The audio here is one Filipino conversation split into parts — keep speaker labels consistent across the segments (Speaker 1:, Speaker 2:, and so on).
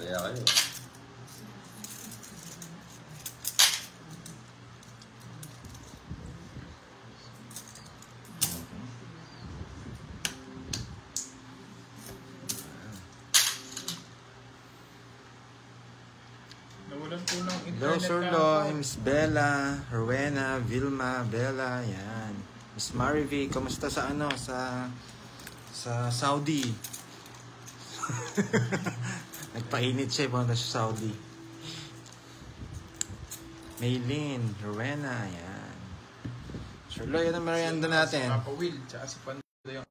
Speaker 1: Saya kayo.
Speaker 2: Hello, Sir Loy, Miss Bella, Rowena, Vilma, Bella, yan. Miss Marivi, kamusta sa ano, sa Saudi? Nagpainit siya, pumunta sa Saudi. Maylin, Rowena, yan. Sir Loy, ano merienda natin?
Speaker 3: Si Papa Will, tsaka si Panda yung...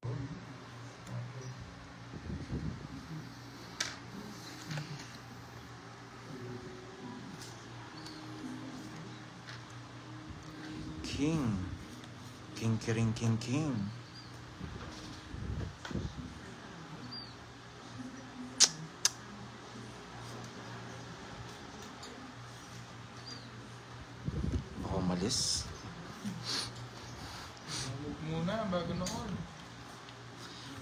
Speaker 2: King. Baka umalis.
Speaker 3: Huwag muna, bago noon.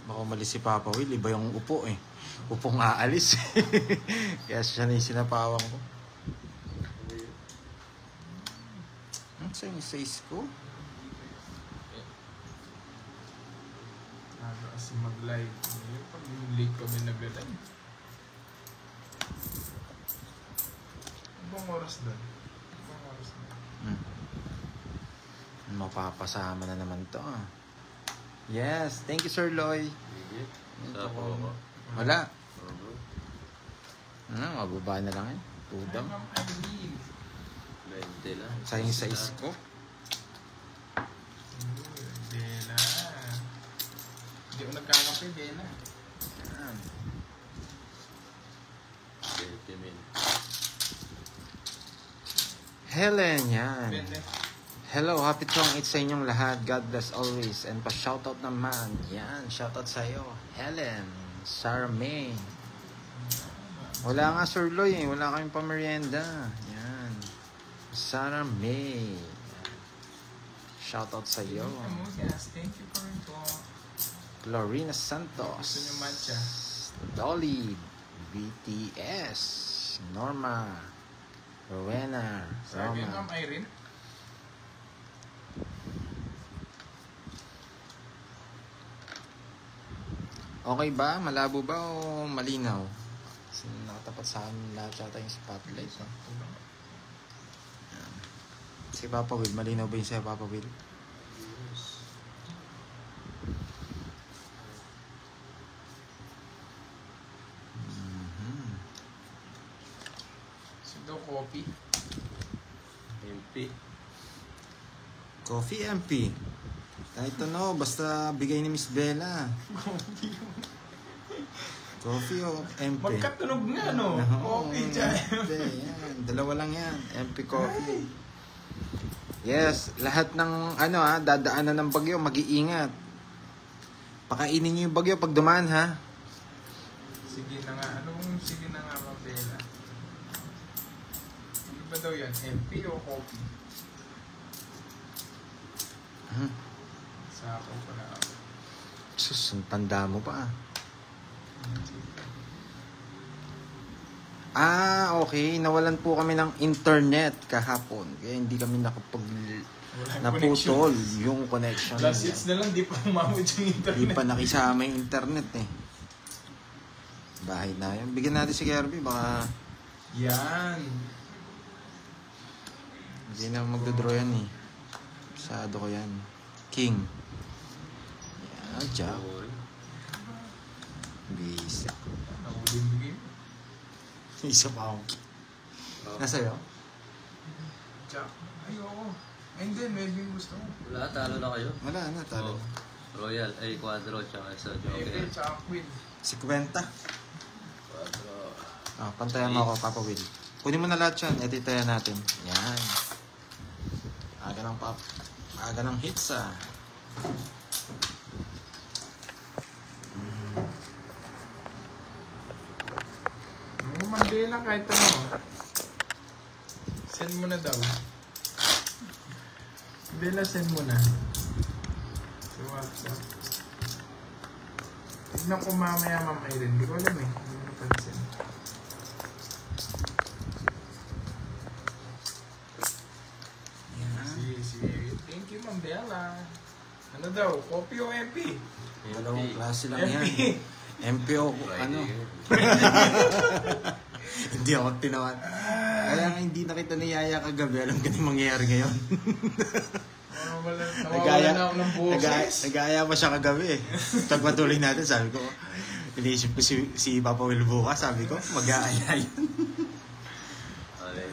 Speaker 2: Baka umalis si Papa Will, iba yung upo eh. Upong aalis. Kaya siya na yung sinapawang ko. Ano sa yung size ko?
Speaker 3: Kasi mag-live. Pag late kami nag-live. Ibang oras doon.
Speaker 2: Mapapasama na naman to. Yes, thank you Sir Loy.
Speaker 1: Sa ako.
Speaker 2: Wala. Mababa na lang eh. Tudang.
Speaker 1: 20 lang.
Speaker 2: Sa yung size ko.
Speaker 3: Bella. Hindi ko nagkakape, Bella.
Speaker 2: Yan.
Speaker 1: 20 min.
Speaker 2: Helen, yan.
Speaker 3: Bella.
Speaker 2: Hello, happy chong it sa inyong lahat. God bless always. And pa-shoutout naman. Yan, shoutout sa'yo. Helen, Sarah May. Wala nga Sir Loy eh. Wala kaming pamerienda. Yan. Sarah May. Shoutout sa'yo.
Speaker 3: Thank you for it.
Speaker 2: Glorina Santos.
Speaker 3: Gusto niyo matcha?
Speaker 2: Dolly. BTS. Norma. Rowena.
Speaker 3: Sabi
Speaker 2: Roma.
Speaker 3: Ma'am Irene.
Speaker 2: Okay ba? Malabo ba o malinaw? Kasi nakatapat sa amin lahat yata yung spotlight. Yan. Si Papa Will, malinaw ba yung sa'yo Papa Will?
Speaker 3: Sido coffee.
Speaker 1: MP.
Speaker 2: Coffee MP. Kahit ano, basta bigay ni Miss Bella. Coffee o MP?
Speaker 3: Magkatunog nga, no? Okay, dyan.
Speaker 2: Yan. Dalawa lang yan. MP Coffee. Yes, lahat ng dadaanan ng bagyo, mag-iingat. Pakainin niyo yung bagyo pag dumaan, ha?
Speaker 3: Sige na nga. Sige na nga, Mabela. Ano ba daw yan? MP o coffee? Sa ako pala ako.
Speaker 2: Sus, ang tanda mo pa. Okay. Nawalan po kami ng internet kahapon. Kaya hindi kami naputol yung connection.
Speaker 3: Last hits na lang, di pa umamot yung internet.
Speaker 2: Hindi pa nakisama yung internet eh. Bahay na yun. Bigyan natin si Kirby, baka
Speaker 3: Yan.
Speaker 2: hindi na magdodraw yan eh. Pasado ko yan. King. Yan, Jack. Bisa.
Speaker 3: Nakuling bigay.
Speaker 2: Isa pa ako. Nasa'yo?
Speaker 3: Jack. Ayoko. Ay hindi, maybe gusto mo.
Speaker 1: Wala, talo na kayo.
Speaker 2: Wala na, talo.
Speaker 1: Royal, ay Quadro, tsaka sa
Speaker 3: Maybe,
Speaker 1: Joker.
Speaker 3: tsaka Queen.
Speaker 2: 50.
Speaker 1: Quadro.
Speaker 2: Pantayan mo ako, Papa Will. Kunin mo na lahat yan. Etitayan natin. Yan. Aga ng hits ah.
Speaker 3: Mandela kahit ano. Send mo na daw. Bella, send mo na. So, WhatsApp. Tignan ko mamaya, Ma'am Irene. Hindi ko alam eh. Hindi ko napansin. Ano daw? Copy o MP?
Speaker 2: Dalawang klase lang yan.
Speaker 3: MP.
Speaker 2: MPO, ano? Hindi ako tinawan. Kaya nga hindi nakita ni Yaya kagabi. Alam ka na yung mangyayari ngayon.
Speaker 3: Nawawala na ako ng boses.
Speaker 2: Nag-aaya pa siya kagabi eh. Pagpatuloy natin, sabi ko, iniisip ko si Papa Will bukas, sabi ko, mag-aaya yun.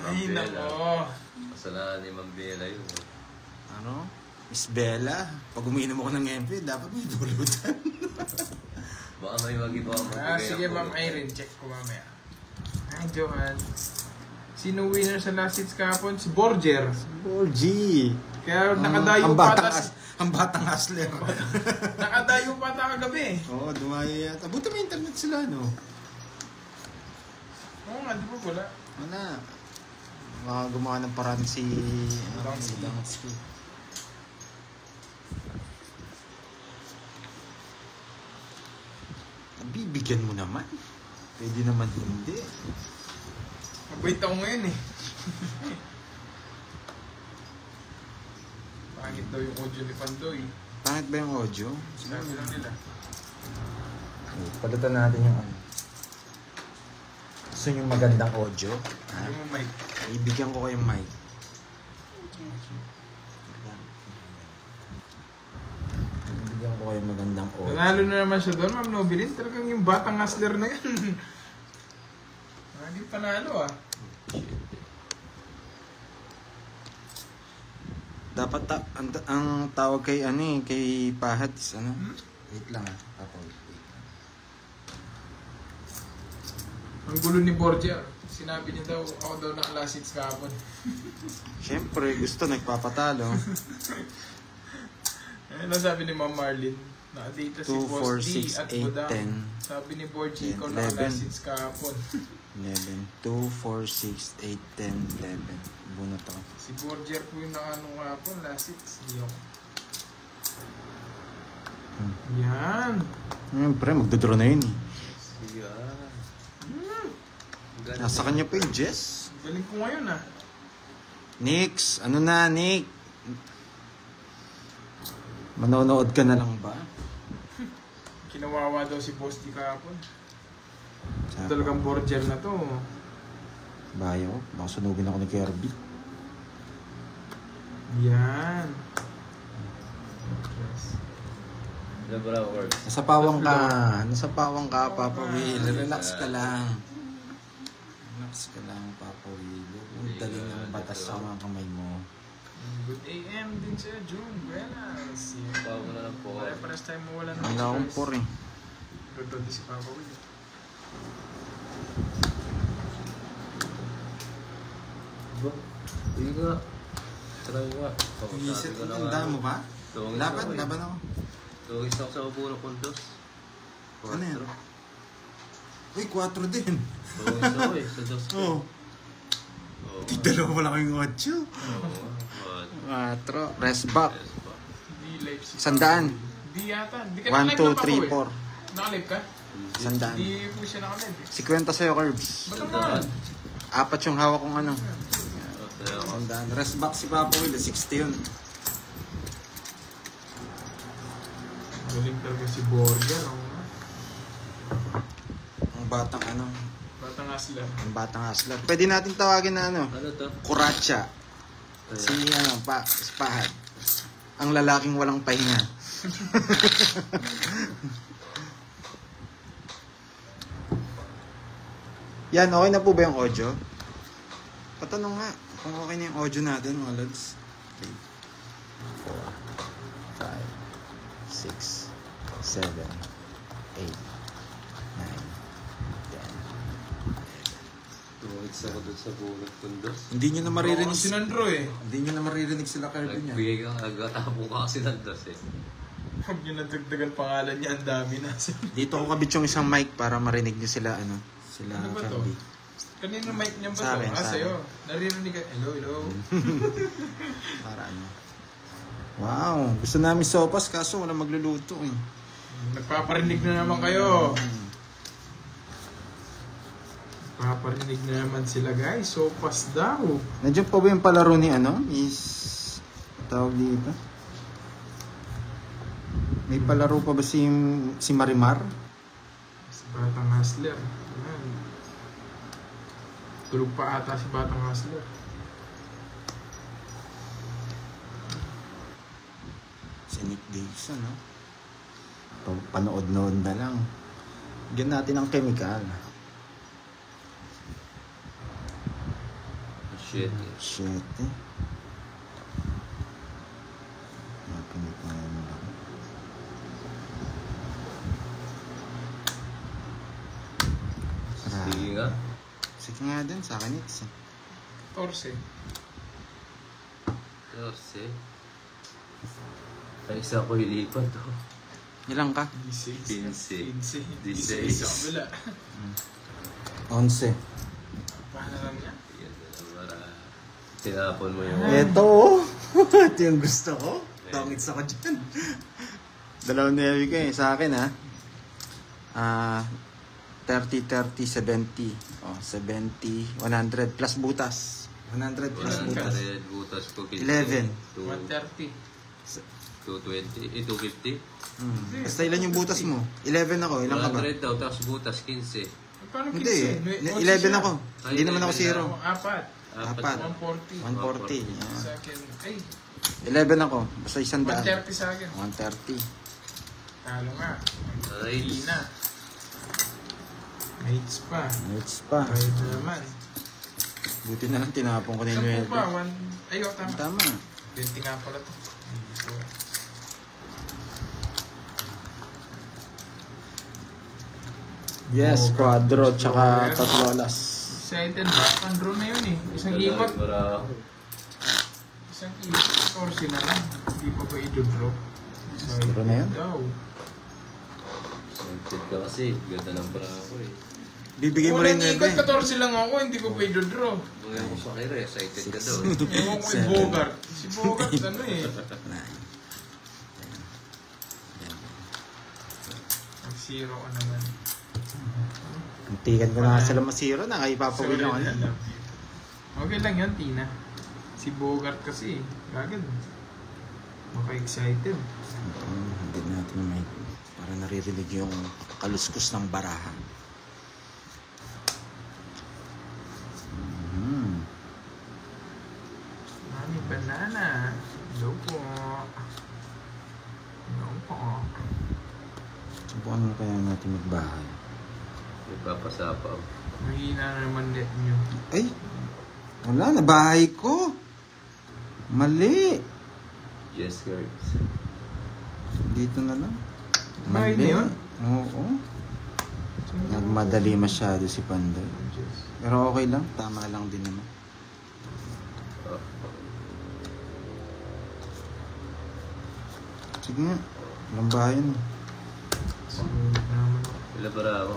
Speaker 3: Ay, nako.
Speaker 1: Kasalanan ni Ma'am Bella yun.
Speaker 2: Ano? Miss Bella, pag umiinom ako ng MP, dapat may dulutan.
Speaker 1: Baka may mag-iba ang
Speaker 3: Sige, Ma'am Irene, check ko mamaya. Ay, Johan. Sino winner sa last hits kahapon? Si Borger.
Speaker 2: Borgie.
Speaker 3: Kaya nakadayo pa
Speaker 2: Ang batang hustler.
Speaker 3: nakadayo pa ata kagabi.
Speaker 2: Oo, dumayo yata. Buti may internet sila, no?
Speaker 3: Oo nga, di ba wala?
Speaker 2: Wala. Mga gumawa ng paraan si
Speaker 3: Dansky.
Speaker 2: Dansky. Bibigyan mo naman. Pwede naman hindi.
Speaker 3: Mabait ako ngayon eh. Pangit daw yung audio ni Pandoy.
Speaker 2: Pangit ba yung audio?
Speaker 3: Sinabi lang nila.
Speaker 2: Palitan natin yung ano. Gusto nyo magandang audio? Ha?
Speaker 3: Yung mic.
Speaker 2: Ibigyan ko kayong mic. Ibigyan ko kayong magandang audio.
Speaker 3: Nanalo na naman siya doon, Ma'am Nobilin. Talagang yung batang hustler na yan. Hindi panalo ah.
Speaker 2: Dapat ang tawag kay ano eh, kay Pahat is ano? Wait lang ah. Wait.
Speaker 3: Ang gulo ni Borgia. Sinabi niya daw, ako daw naka-last hits kahapon.
Speaker 2: Siyempre, gusto nagpapatalo.
Speaker 3: Ano sabi ni Ma'am Marlene? Nakadata si
Speaker 2: 2,
Speaker 3: Boss
Speaker 2: 4,
Speaker 3: D
Speaker 2: 6,
Speaker 3: at
Speaker 2: 8,
Speaker 3: Budang.
Speaker 2: 10.
Speaker 3: Sabi ni Borgia, ikaw
Speaker 2: 11.
Speaker 3: naka-last hits kahapon.
Speaker 2: 11, 2, 4, 6, 8, 10, 11. Bunot ako.
Speaker 3: Si Borgia po yung naka-anong kahapon, last hits. Hindi ako. Yan.
Speaker 2: Siyempre, magdodraw na yun eh.
Speaker 1: Sige ah.
Speaker 2: Nasa kanya pa yung Jess.
Speaker 3: Galing ko ngayon ah.
Speaker 2: Nix, ano na Nick? Manonood ka na lang ba?
Speaker 3: Kinawawa daw si Boss D kahapon. Talagang Borgia na to.
Speaker 2: Bayo, baka sunugin ako ni Kirby.
Speaker 3: Yan.
Speaker 1: Lebra works.
Speaker 2: Nasa pawang ka, Papa Will. Relax ka lang. Relax ka lang, Papa Will. Ang daling ng batas sa mga kamay mo.
Speaker 3: Good AM din siya, June. Buenas.
Speaker 1: Bago na lang po.
Speaker 3: Pare-pares tayo mawala ng
Speaker 2: Wala akong por eh.
Speaker 3: Gagawin si Papa Will.
Speaker 1: Sige nga. Try nga.
Speaker 2: Iisip ko, tanda mo ba? Laban ako.
Speaker 1: Tugis ako sa upo ng kundos.
Speaker 2: Ano yan? Uy, 4 din.
Speaker 1: Tugis ako eh, sa dos ko.
Speaker 2: Oo.
Speaker 1: Oo.
Speaker 2: Tigdalawa pala kayong 8.
Speaker 1: Oo.
Speaker 2: 4. Rest back.
Speaker 3: Di live si
Speaker 2: Sandaan.
Speaker 3: Di yata. Di ka
Speaker 2: 1,
Speaker 3: nakalive
Speaker 2: 2,
Speaker 3: na, Papa Will.
Speaker 2: 3, 4.
Speaker 3: Nakalive ka?
Speaker 2: Sandaan.
Speaker 3: Di po siya nakalive eh.
Speaker 2: Si kwenta sa'yo, Curbs.
Speaker 3: Ba't naman?
Speaker 2: 4 yung hawak kong ano.
Speaker 1: Tayo ako.
Speaker 2: Sandaan. Rest back si Papa Will. 60 yun.
Speaker 3: Galing talaga si Borgia.
Speaker 2: Ang batang ano.
Speaker 3: Batang aslan.
Speaker 2: Ang batang hustler. Pwede natin tawagin na ano.
Speaker 1: Ano to?
Speaker 2: Kuracha. Si ano, si Pahad. Ang lalaking walang pahinga. Yan, okay na po ba yung audio? Patanong nga kung okay na yung audio natin, mga lads. 3, 4, 5, 6, 7, 8, 9, 10.
Speaker 1: Tugis ako doon sa bunot kundos.
Speaker 2: Hindi nyo na maririnig
Speaker 3: Si Nandro eh.
Speaker 2: Hindi nyo na maririnig sila Kirby niya.
Speaker 1: Nagbigay ka, agatapo ka kasi ng dos eh.
Speaker 3: Huwag nyo nadagdagan pangalan niya. Ang dami na.
Speaker 2: Dito ko kabit yung isang mic para marinig nyo sila ano. Sila
Speaker 3: Ano ba to?
Speaker 2: Kirby.
Speaker 3: Kanino mic niya ba
Speaker 2: Sa
Speaker 3: to?
Speaker 2: akin, sa
Speaker 3: Sa'yo. Naririnig ka. Hello.
Speaker 2: Para ano. Wow, gusto namin sopas kaso wala magluluto eh.
Speaker 3: Nagpaparinig na naman kayo. Nagpaparinig na naman sila guys. So pas daw.
Speaker 2: Nandiyan pa ba yung palaro ni ano? Tawag dito? May palaro pa ba si Marimar?
Speaker 3: Si Batang Hustler. Ayan. Tulog pa ata si Batang Hustler.
Speaker 2: Si Nick Dixon, no? Panood-nood na lang. Bigyan natin ng chemical.
Speaker 1: Shit.
Speaker 2: Shit, eh. Napinig na yun lang.
Speaker 1: Sige nga.
Speaker 2: Sige nga din, sa akin it's.
Speaker 3: 14.
Speaker 1: Torse. Ay, isa ko ilipat to.
Speaker 2: Ilang ka?
Speaker 3: 16.
Speaker 1: 15.
Speaker 3: 16 sa kabila.
Speaker 2: 11.
Speaker 3: Paano lang niya?
Speaker 1: Yan na lang para tinapon mo yung...
Speaker 2: Eto, oh. Ito yung gusto ko. Tongits ako dyan. Dalawang nilawin ko eh. Sa akin, ha? 30, 30, 70. Oh, 70, 100 plus butas. 100 plus butas.
Speaker 1: 100 butas ko.
Speaker 2: 11.
Speaker 3: 130.
Speaker 1: 220. 250.
Speaker 2: Basta ilan yung butas mo? 11 ako. Ilan ka ba?
Speaker 1: 100 daw, tapos butas 15.
Speaker 3: Paano
Speaker 2: Hindi.
Speaker 3: 15?
Speaker 2: 11 ako.
Speaker 1: Ay,
Speaker 2: Hindi naman ako
Speaker 1: 11
Speaker 2: zero.
Speaker 3: Apat.
Speaker 2: Apat.
Speaker 3: 140.
Speaker 2: 140.
Speaker 3: Sa akin. Ay,
Speaker 2: 11 ako. Basta 100.
Speaker 3: 130 sa akin.
Speaker 2: 130.
Speaker 3: Talo nga.
Speaker 1: Ay,
Speaker 3: Hindi na. Mates pa.
Speaker 2: It's pa.
Speaker 3: Bayad na naman.
Speaker 2: Buti na lang tinapon ko na yung
Speaker 3: 10 pa.
Speaker 2: 9.
Speaker 3: Ay, tama.
Speaker 2: Tama.
Speaker 3: 20 nga pala to.
Speaker 2: Yes, quadro, tsaka tatlolas.
Speaker 3: Excited ba? Andro na yun eh. Isang ikot.
Speaker 1: para
Speaker 3: Isang ikot. 14 na lang. Hindi pa ba i-draw?
Speaker 2: Siguro na yun?
Speaker 3: Daw.
Speaker 1: Excited ka kasi. Ganda ng bra ko eh.
Speaker 2: Bibigay mo rin
Speaker 3: Unang
Speaker 2: nebe.
Speaker 3: ikot, 14 lang ako. Hindi pa ba i-draw?
Speaker 1: Mga mo sa kaya, excited ka daw.
Speaker 3: Ewan ko kay Bogart. Si Bogart ano eh. Mag-zero ka naman.
Speaker 2: Antikan ko na sila masiro na. Kaya ipapawin ako
Speaker 3: Sorry,
Speaker 2: na.
Speaker 3: I love you. Okay lang yun, Tina. Si Bogart kasi. Gagad. Baka excited.
Speaker 2: Hindi natin may para naririnig yung kaluskus ng baraha.
Speaker 3: Mami, banana. Hello po. Hello po.
Speaker 2: Subukan mo kaya natin magbahay.
Speaker 1: Nagpapasapaw.
Speaker 3: Mahina na naman net nyo.
Speaker 2: Ay! Wala, nabahay ko! Mali!
Speaker 1: Yes, girls.
Speaker 2: Dito na lang.
Speaker 3: Bahay na yun?
Speaker 2: Oo. Nagmadali masyado si Panday. Pero okay lang, tama lang din naman.
Speaker 1: Oh.
Speaker 2: Sige nga, ilang bahay mo.
Speaker 3: Sulit naman.
Speaker 1: Wala para ako.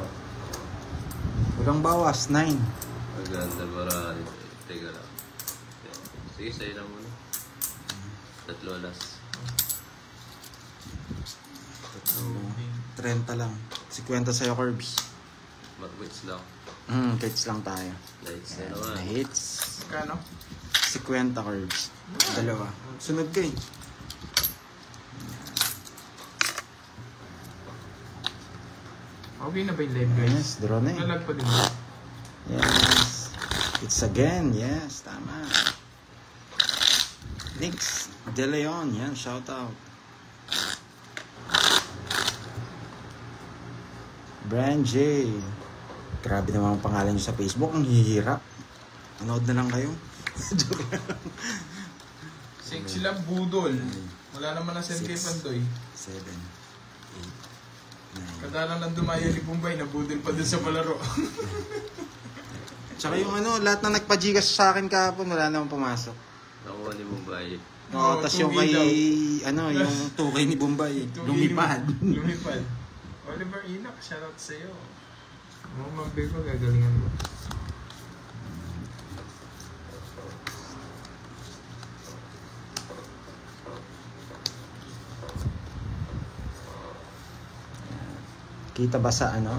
Speaker 2: Walang bawas, 9.
Speaker 1: Maganda para. Teka lang. Sige, sa'yo na muna. Tatlo alas.
Speaker 2: 30 lang. 50 sa'yo, Curbs.
Speaker 1: Mag-wits lang.
Speaker 2: Hits lang tayo.
Speaker 1: Lights na
Speaker 2: Ayan,
Speaker 1: naman.
Speaker 2: na hits.
Speaker 3: Kano?
Speaker 2: 50 Curbs. Dalawa. Sunod ka eh.
Speaker 3: Okay na ba yung live, guys?
Speaker 2: Yes, draw na eh.
Speaker 3: Nalag pa din ba?
Speaker 2: Yes. It's again. Yes, tama. Nix De Leon. Yan, shout out. Brand J. Grabe naman ang pangalan nyo sa Facebook. Ang hihirap. Manood na lang kayo. Joke lang.
Speaker 3: Sexy lang budol. Wala naman na send kay
Speaker 2: Six.
Speaker 3: Pandoy.
Speaker 2: 7, 8, 9.
Speaker 3: Kada lang dumayo ni Bombay, nabudol pa dun sa palaro.
Speaker 2: Tsaka yung ano, lahat na nagpa-gigas sa akin kahapon, wala namang pumasok.
Speaker 1: Nakuha ni Mumbai.
Speaker 2: Oo, tas yung
Speaker 3: 2K
Speaker 2: kay,
Speaker 3: daw.
Speaker 2: ano, yung 2K ni Bombay,
Speaker 3: 2K
Speaker 2: lumipad.
Speaker 3: Lumipad. Oliver Enoch, shoutout sa'yo. Mga mabig ko, gagalingan mo.
Speaker 2: Kita ba sa ano?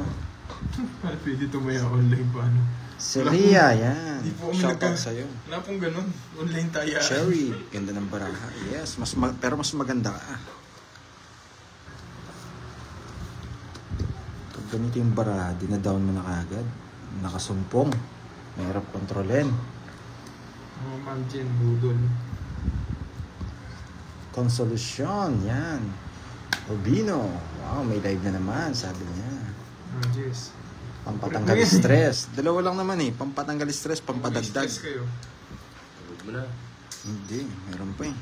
Speaker 3: Pwede tumaya online pa, ano?
Speaker 2: Si Ria, yan.
Speaker 3: Di po kami
Speaker 2: Shoutout
Speaker 3: nagka-
Speaker 2: sa'yo.
Speaker 3: Wala pong ganun. Online tayo.
Speaker 2: Cherry, ganda ng baraha. Yes, pero mas maganda ka. ganito yung bara, dinadown mo na kagad. Nakasumpong. Mahirap kontrolin.
Speaker 3: Oh, Ma'am Jen, budol.
Speaker 2: Konsolusyon, yan. Urbino. Wow, may live na naman, sabi niya.
Speaker 3: Oh, jeez.
Speaker 2: Pampatanggal stress. Dalawa lang naman eh. Pampatanggal stress, pampadagdag.
Speaker 3: Stress kayo.
Speaker 1: Pagod mo na.
Speaker 2: Hindi, meron pa eh.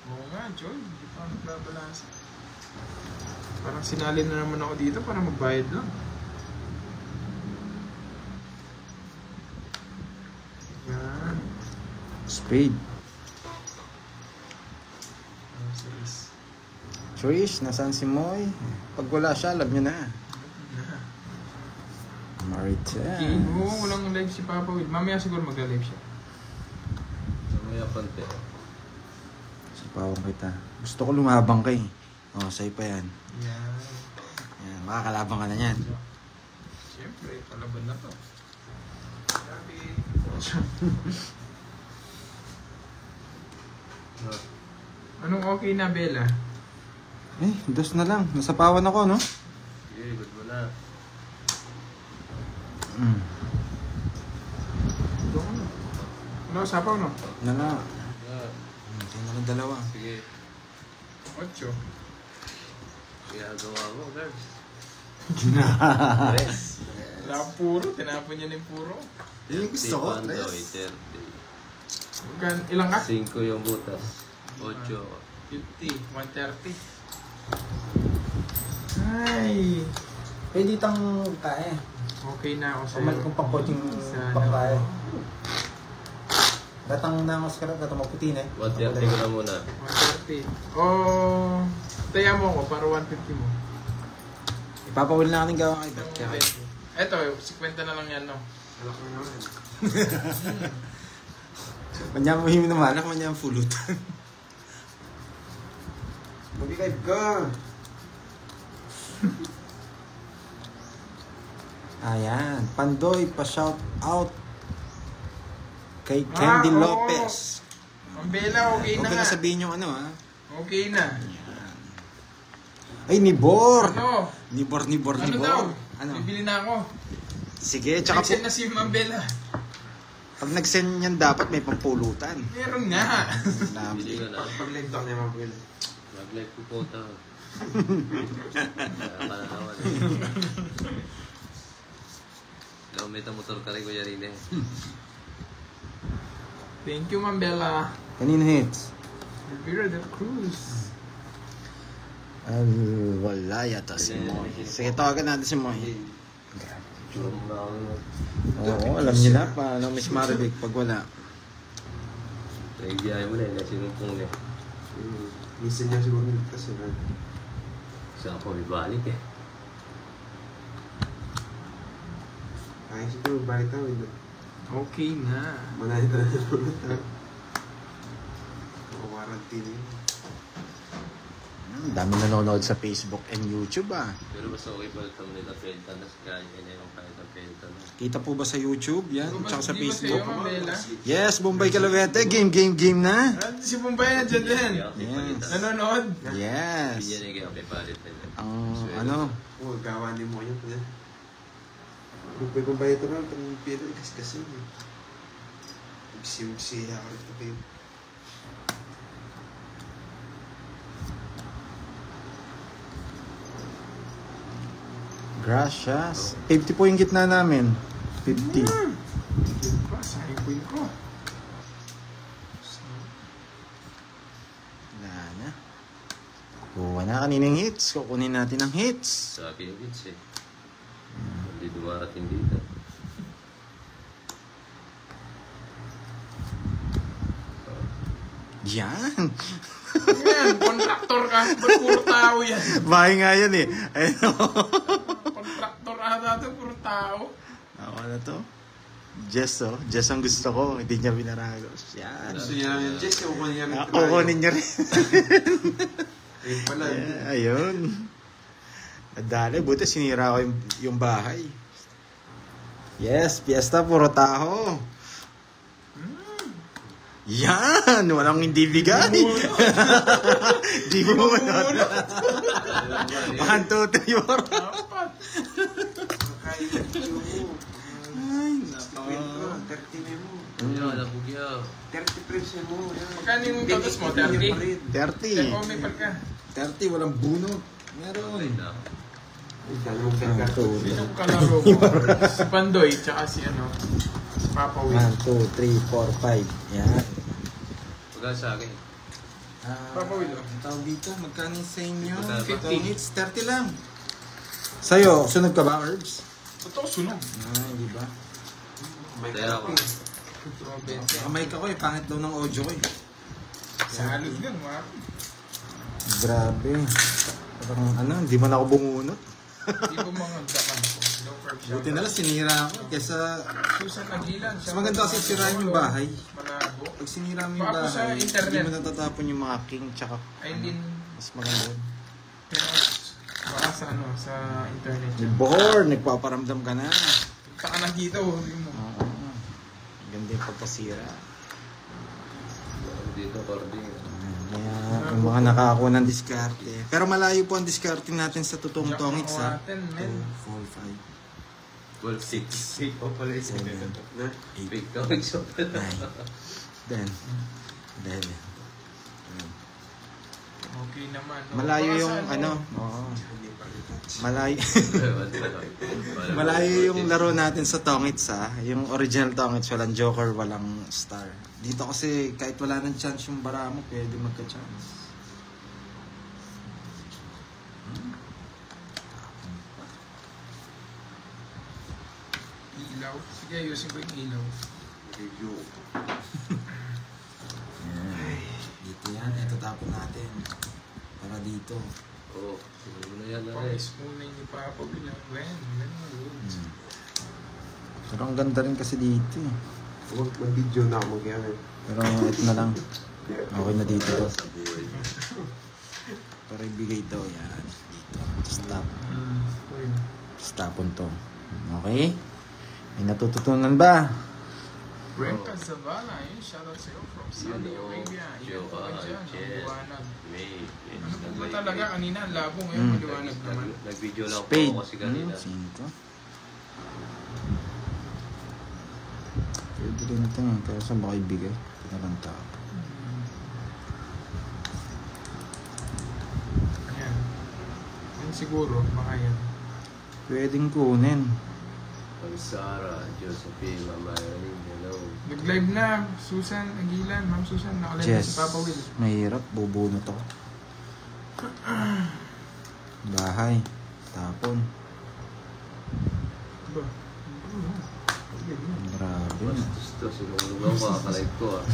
Speaker 3: Oo nga, Joy. Hindi pa nagbabalasa. Parang sinalin na naman ako dito para magbayad lang. Yan.
Speaker 2: Spade.
Speaker 3: Oh, sis.
Speaker 2: Trish, nasaan si Moy? Pag wala siya, alam niyo na. Marites.
Speaker 3: Okay, walang live si Papa Will. Mamaya siguro mag-live siya.
Speaker 1: Mamaya pante.
Speaker 2: Sapawang kita. Gusto ko lumabang kay. Oh, sa'yo pa yan.
Speaker 3: Yan.
Speaker 2: Yan, makakalabang ka na yan.
Speaker 3: Siyempre, kalaban na to. Grabe. Anong okay na, Bella?
Speaker 2: Eh, dos na lang. Nasapawan ako, no?
Speaker 1: Sige, good mo na.
Speaker 3: Doon na. Ano, sapaw no?
Speaker 2: Nala.
Speaker 1: Yeah.
Speaker 2: Hindi na lang dalawa.
Speaker 1: Sige.
Speaker 3: 8.
Speaker 1: Kaya gawa mo, guys.
Speaker 2: Tres.
Speaker 3: Wala akong puro, tinapon niya ng puro.
Speaker 2: Yun yung gusto ko,
Speaker 1: 30,
Speaker 2: tres.
Speaker 1: 30.
Speaker 3: Ilang ka?
Speaker 1: 5 yung butas. 8.
Speaker 3: 50, 130. Ay!
Speaker 2: Pwede itang kaya.
Speaker 3: Okay na ako sa'yo.
Speaker 2: Pamal kong pang-coaching
Speaker 3: Sana.
Speaker 2: pang-kaya. Datang na ang mascara, datang maputi na eh.
Speaker 1: 130 ko na muna.
Speaker 3: 130. Oh, taya mo ako para 150 mo.
Speaker 2: Ipapawil na natin gawang kay Bert.
Speaker 3: Yung
Speaker 2: Kaya
Speaker 3: 20. Eto, 50 na lang yan, no? Alak na naman.
Speaker 2: Manya mo himi naman, ako manya ang fulutan. Mag-live ka! Ayan, Pandoy, pa-shout out kay Candy
Speaker 3: oo.
Speaker 2: Lopez.
Speaker 3: Ang Bella, okay
Speaker 2: Huwag
Speaker 3: na
Speaker 2: ka
Speaker 3: nga.
Speaker 2: na sabihin yung ano ha.
Speaker 3: Okay na.
Speaker 2: Ay, Nibor!
Speaker 3: Ano?
Speaker 2: Nibor.
Speaker 3: Ano daw?
Speaker 2: Ano?
Speaker 3: Bibili na ako.
Speaker 2: Sige, tsaka
Speaker 3: Nag-send
Speaker 2: po,
Speaker 3: na si Ma'am Bella.
Speaker 2: pag nag-send yan dapat may pampulutan.
Speaker 3: Meron nga.
Speaker 1: Bili ka na.
Speaker 3: Pag-live daw niya, Ma'am Bella.
Speaker 1: Mag-live ko po ito. Kaya pananawan eh. Alam, may motor ka rin, Kuya Rine.
Speaker 3: Thank you, Ma'am Bella.
Speaker 2: Kanina hits?
Speaker 3: Elvira de Cruz.
Speaker 2: Wala yata si Moy. Sige, tawagan natin si Moy. Oo, alam niyo na paano Miss Maribig pag wala.
Speaker 1: Nagbiyahe mo na eh, sinumpong na.
Speaker 4: Minsan niya siguro kasi na.
Speaker 1: Saan ako ibalik eh.
Speaker 4: Ay, siguro balik tayo.
Speaker 3: Okay na.
Speaker 4: Manahin na naman. Warranty niya.
Speaker 2: Dami nanonood sa Facebook and YouTube ah.
Speaker 1: Pero mas okay pa ito nila Pelta na si kanya niya yung kahit ang Pelta na.
Speaker 2: Kita po ba sa YouTube? Yan, tsaka sa
Speaker 3: Di ba
Speaker 2: Facebook.
Speaker 3: sa'yo, Ma'am Bella?
Speaker 2: Yes, Bombay Calawete. Game na.
Speaker 3: Ah, si Bombay na dyan din.
Speaker 2: Yes.
Speaker 3: Nanonood?
Speaker 2: Yes.
Speaker 1: Bigyan niya kayo kay palit nila.
Speaker 2: Ang ano,
Speaker 4: Oo, gawa ni mo yun. Kung bayad ito lang, pang pila, kasi yun. Magsiya ka rin kayo.
Speaker 2: gracias. 50 po yung gitna namin. 50.
Speaker 3: Yun pa, sa ipin ko.
Speaker 2: Wala na. Kuha na kaninang hits. Kukunin natin ang hits.
Speaker 1: Sa akin yung hits eh. Hindi dumarating dito.
Speaker 2: Yan.
Speaker 3: Yan, kontraktor ka. Ba't puro tao yan?
Speaker 2: Bahay nga yan eh. Ayun.
Speaker 3: Kontraktor ata ito, puro tao.
Speaker 2: Ako na to. Jess oh. Jess ang gusto ko. Hindi niya binaragos. Yan.
Speaker 4: Gusto niya lang yung Jess, kukunin niya rin.
Speaker 2: Kukunin niya rin.
Speaker 4: Ayun pala.
Speaker 2: Yeah, ayun. Nadali. Buti sinira ko yung bahay. Yes, piyesta. Puro taho. Yan! Walang hindi bigay. Di mo manot. 1, 2, 3, 4.
Speaker 3: Dapat.
Speaker 4: Kaya yung mo.
Speaker 2: Ay,
Speaker 4: Win ko, 30 na mo.
Speaker 1: Yan, nabugya.
Speaker 4: 30 preps na mo. yan.
Speaker 3: Magkano yung totos mo? 30?
Speaker 2: 30.
Speaker 3: Kaya may pal ka.
Speaker 2: 30, walang bunot. Meron.
Speaker 1: Okay na.
Speaker 4: Ay, dalawang ganda.
Speaker 3: Sino yung kalaro mo? Si Pandoy, tsaka si ano, si Papa Will.
Speaker 2: 1, 2, 3, 4, 5. Yan.
Speaker 1: Pagka sa akin.
Speaker 3: Papa Will, oh.
Speaker 2: Ang tawag dito, magkano sa inyo?
Speaker 1: 50.
Speaker 2: Tongits, 30 lang. Sa'yo, sunod ka ba, Herbs?
Speaker 3: Totoo, sunog.
Speaker 2: Hindi ba?
Speaker 4: May
Speaker 1: Kaya ako.
Speaker 4: kape.
Speaker 2: Kamay ka ko eh, pangit daw ng audio ko eh.
Speaker 3: Sa halod yun, mga.
Speaker 2: Grabe. Parang ano, hindi man ako bungunot.
Speaker 3: Hindi ko mga dakan ko. Low carb siya.
Speaker 2: Buti na lang, sinira ako. Kesa,
Speaker 3: Susan Aguilan.
Speaker 2: mas maganda kasi sirain yung bahay.
Speaker 3: Malabo.
Speaker 2: Pag sinira mo yung
Speaker 3: Baka po sa
Speaker 2: bahay,
Speaker 3: internet.
Speaker 2: hindi mo natatapon yung mga king tsaka
Speaker 3: Ay, din.
Speaker 2: mas maganda.
Speaker 3: Pero, baka sa ano, sa internet
Speaker 2: May
Speaker 3: yun.
Speaker 2: bohor, nagpaparamdam ka na.
Speaker 3: Punta ka na dito, hindi mo.
Speaker 2: Oo. Ganda yung pagkasira.
Speaker 1: Dito, cording.
Speaker 2: Kaya yung mga nakakakuha ng diskarte. Pero malayo po ang diskarte natin sa totoong tongits ha. 2, 4, 5,
Speaker 1: 12, 6. 8 pa pala yung
Speaker 2: 7,
Speaker 4: Na?
Speaker 2: 8,
Speaker 1: Big comics pa
Speaker 2: 9, 10, 11.
Speaker 3: Okay naman. no?
Speaker 2: Malayo
Speaker 3: Baka
Speaker 2: yung
Speaker 3: sa
Speaker 2: ano, oo. Malayo.
Speaker 1: pala.
Speaker 2: Malayo yung laro natin sa Tongits ha. Yung original Tongits, walang joker, walang star. Dito kasi kahit wala nang chance yung bara mo, pwede magka-chance.
Speaker 3: Ilaw. Sige, ayusin ko yung ilaw.
Speaker 4: Review.
Speaker 2: Yan. Dito yan, ito tapon natin. Para dito.
Speaker 1: Oo, siguro na yan na rin.
Speaker 3: Pangis muna yung Papa Will. When?
Speaker 2: Pero ang ganda rin kasi dito eh.
Speaker 4: Huwag mag-video na ako mag-yan eh.
Speaker 2: Pero ito na lang. Okay na dito to.
Speaker 1: Sa buhay.
Speaker 2: Para ibigay daw yan. Dito. Stop. Stopon to. Okay? May natututunan ba?
Speaker 3: Brent Casavana, yun. Shoutout sa'yo from Saudi Arabia. Ingat ka dyan. Ang liwanag.
Speaker 1: May.
Speaker 3: Ano po ba talaga? Kanina, ang labo. Ngayon, maliwanag naman.
Speaker 1: Nag-video lang po
Speaker 2: Spade.
Speaker 1: ako kasi kanina.
Speaker 2: 5. Pwede rin ito eh. Kaya saan baka ibigay? Ito na lang tao.
Speaker 3: Ayan. Yan siguro, baka yan.
Speaker 2: Pwedeng kunin.
Speaker 1: Ang Sarah, Josephine, Mama Irene, hello.
Speaker 3: Nag-live na, Susan Aguilan. Ma'am Susan, nakalive na
Speaker 2: Yes.
Speaker 3: si Papa Will.
Speaker 2: Mahirap. Bubunot ako. Bahay. Tapon.
Speaker 3: Diba?
Speaker 2: Grabe.
Speaker 1: Gusto, sinulungan ko, kakalive ko ah.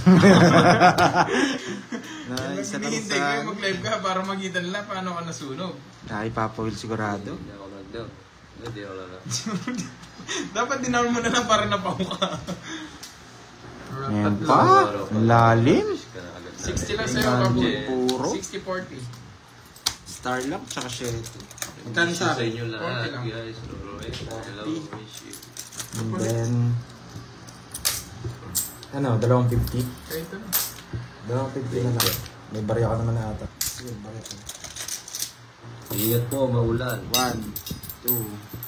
Speaker 2: Na isa lang
Speaker 3: Hinihintay ko
Speaker 2: sa...
Speaker 3: yung mag-live ka para makita nila paano ka nasunog.
Speaker 2: Kay Papa Will sigurado.
Speaker 1: Hindi ako nag-down. Hindi ako lang.
Speaker 3: Dapat dinaon mo na lang para napahuka.
Speaker 2: Ayan pa. Ang lalim.
Speaker 3: 60 lang sa'yo, Papa Will.
Speaker 2: Puro.
Speaker 3: 60-40.
Speaker 2: Star lang, tsaka share.
Speaker 1: Magkano sa
Speaker 2: akin?
Speaker 1: inyo lahat,
Speaker 3: 40 lang.
Speaker 1: guys. Roy, hello, miss you.
Speaker 2: And then... Ano, 250?
Speaker 3: Kaya ito na.
Speaker 2: 250 na lang. May barya ka naman na ata. Sige, barya ka.
Speaker 1: Ingat po, maulan.
Speaker 2: 1, 2,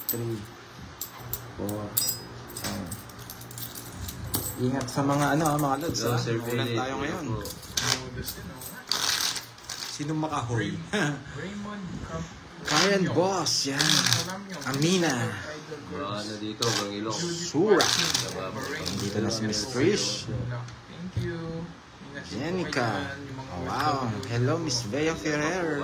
Speaker 2: 3, 4, 5. Ingat sa mga ano, mga lods.
Speaker 1: Hello,
Speaker 2: Ha?
Speaker 1: Sir
Speaker 2: Ulan
Speaker 1: Billy.
Speaker 2: tayo ngayon.
Speaker 3: Modus din, oh.
Speaker 2: Sino makahoy?
Speaker 3: Raymond
Speaker 2: Ryan Boss, yan. Amina.
Speaker 1: Ano dito, Bangilong.
Speaker 2: Sura.
Speaker 1: Nababa.
Speaker 2: Dito na si Miss Trish.
Speaker 3: Thank you. Ingat din po
Speaker 2: Jenica.
Speaker 3: kayo dyan, yung mga
Speaker 2: Oh, wow. Hello, Miss Bea Ferrer.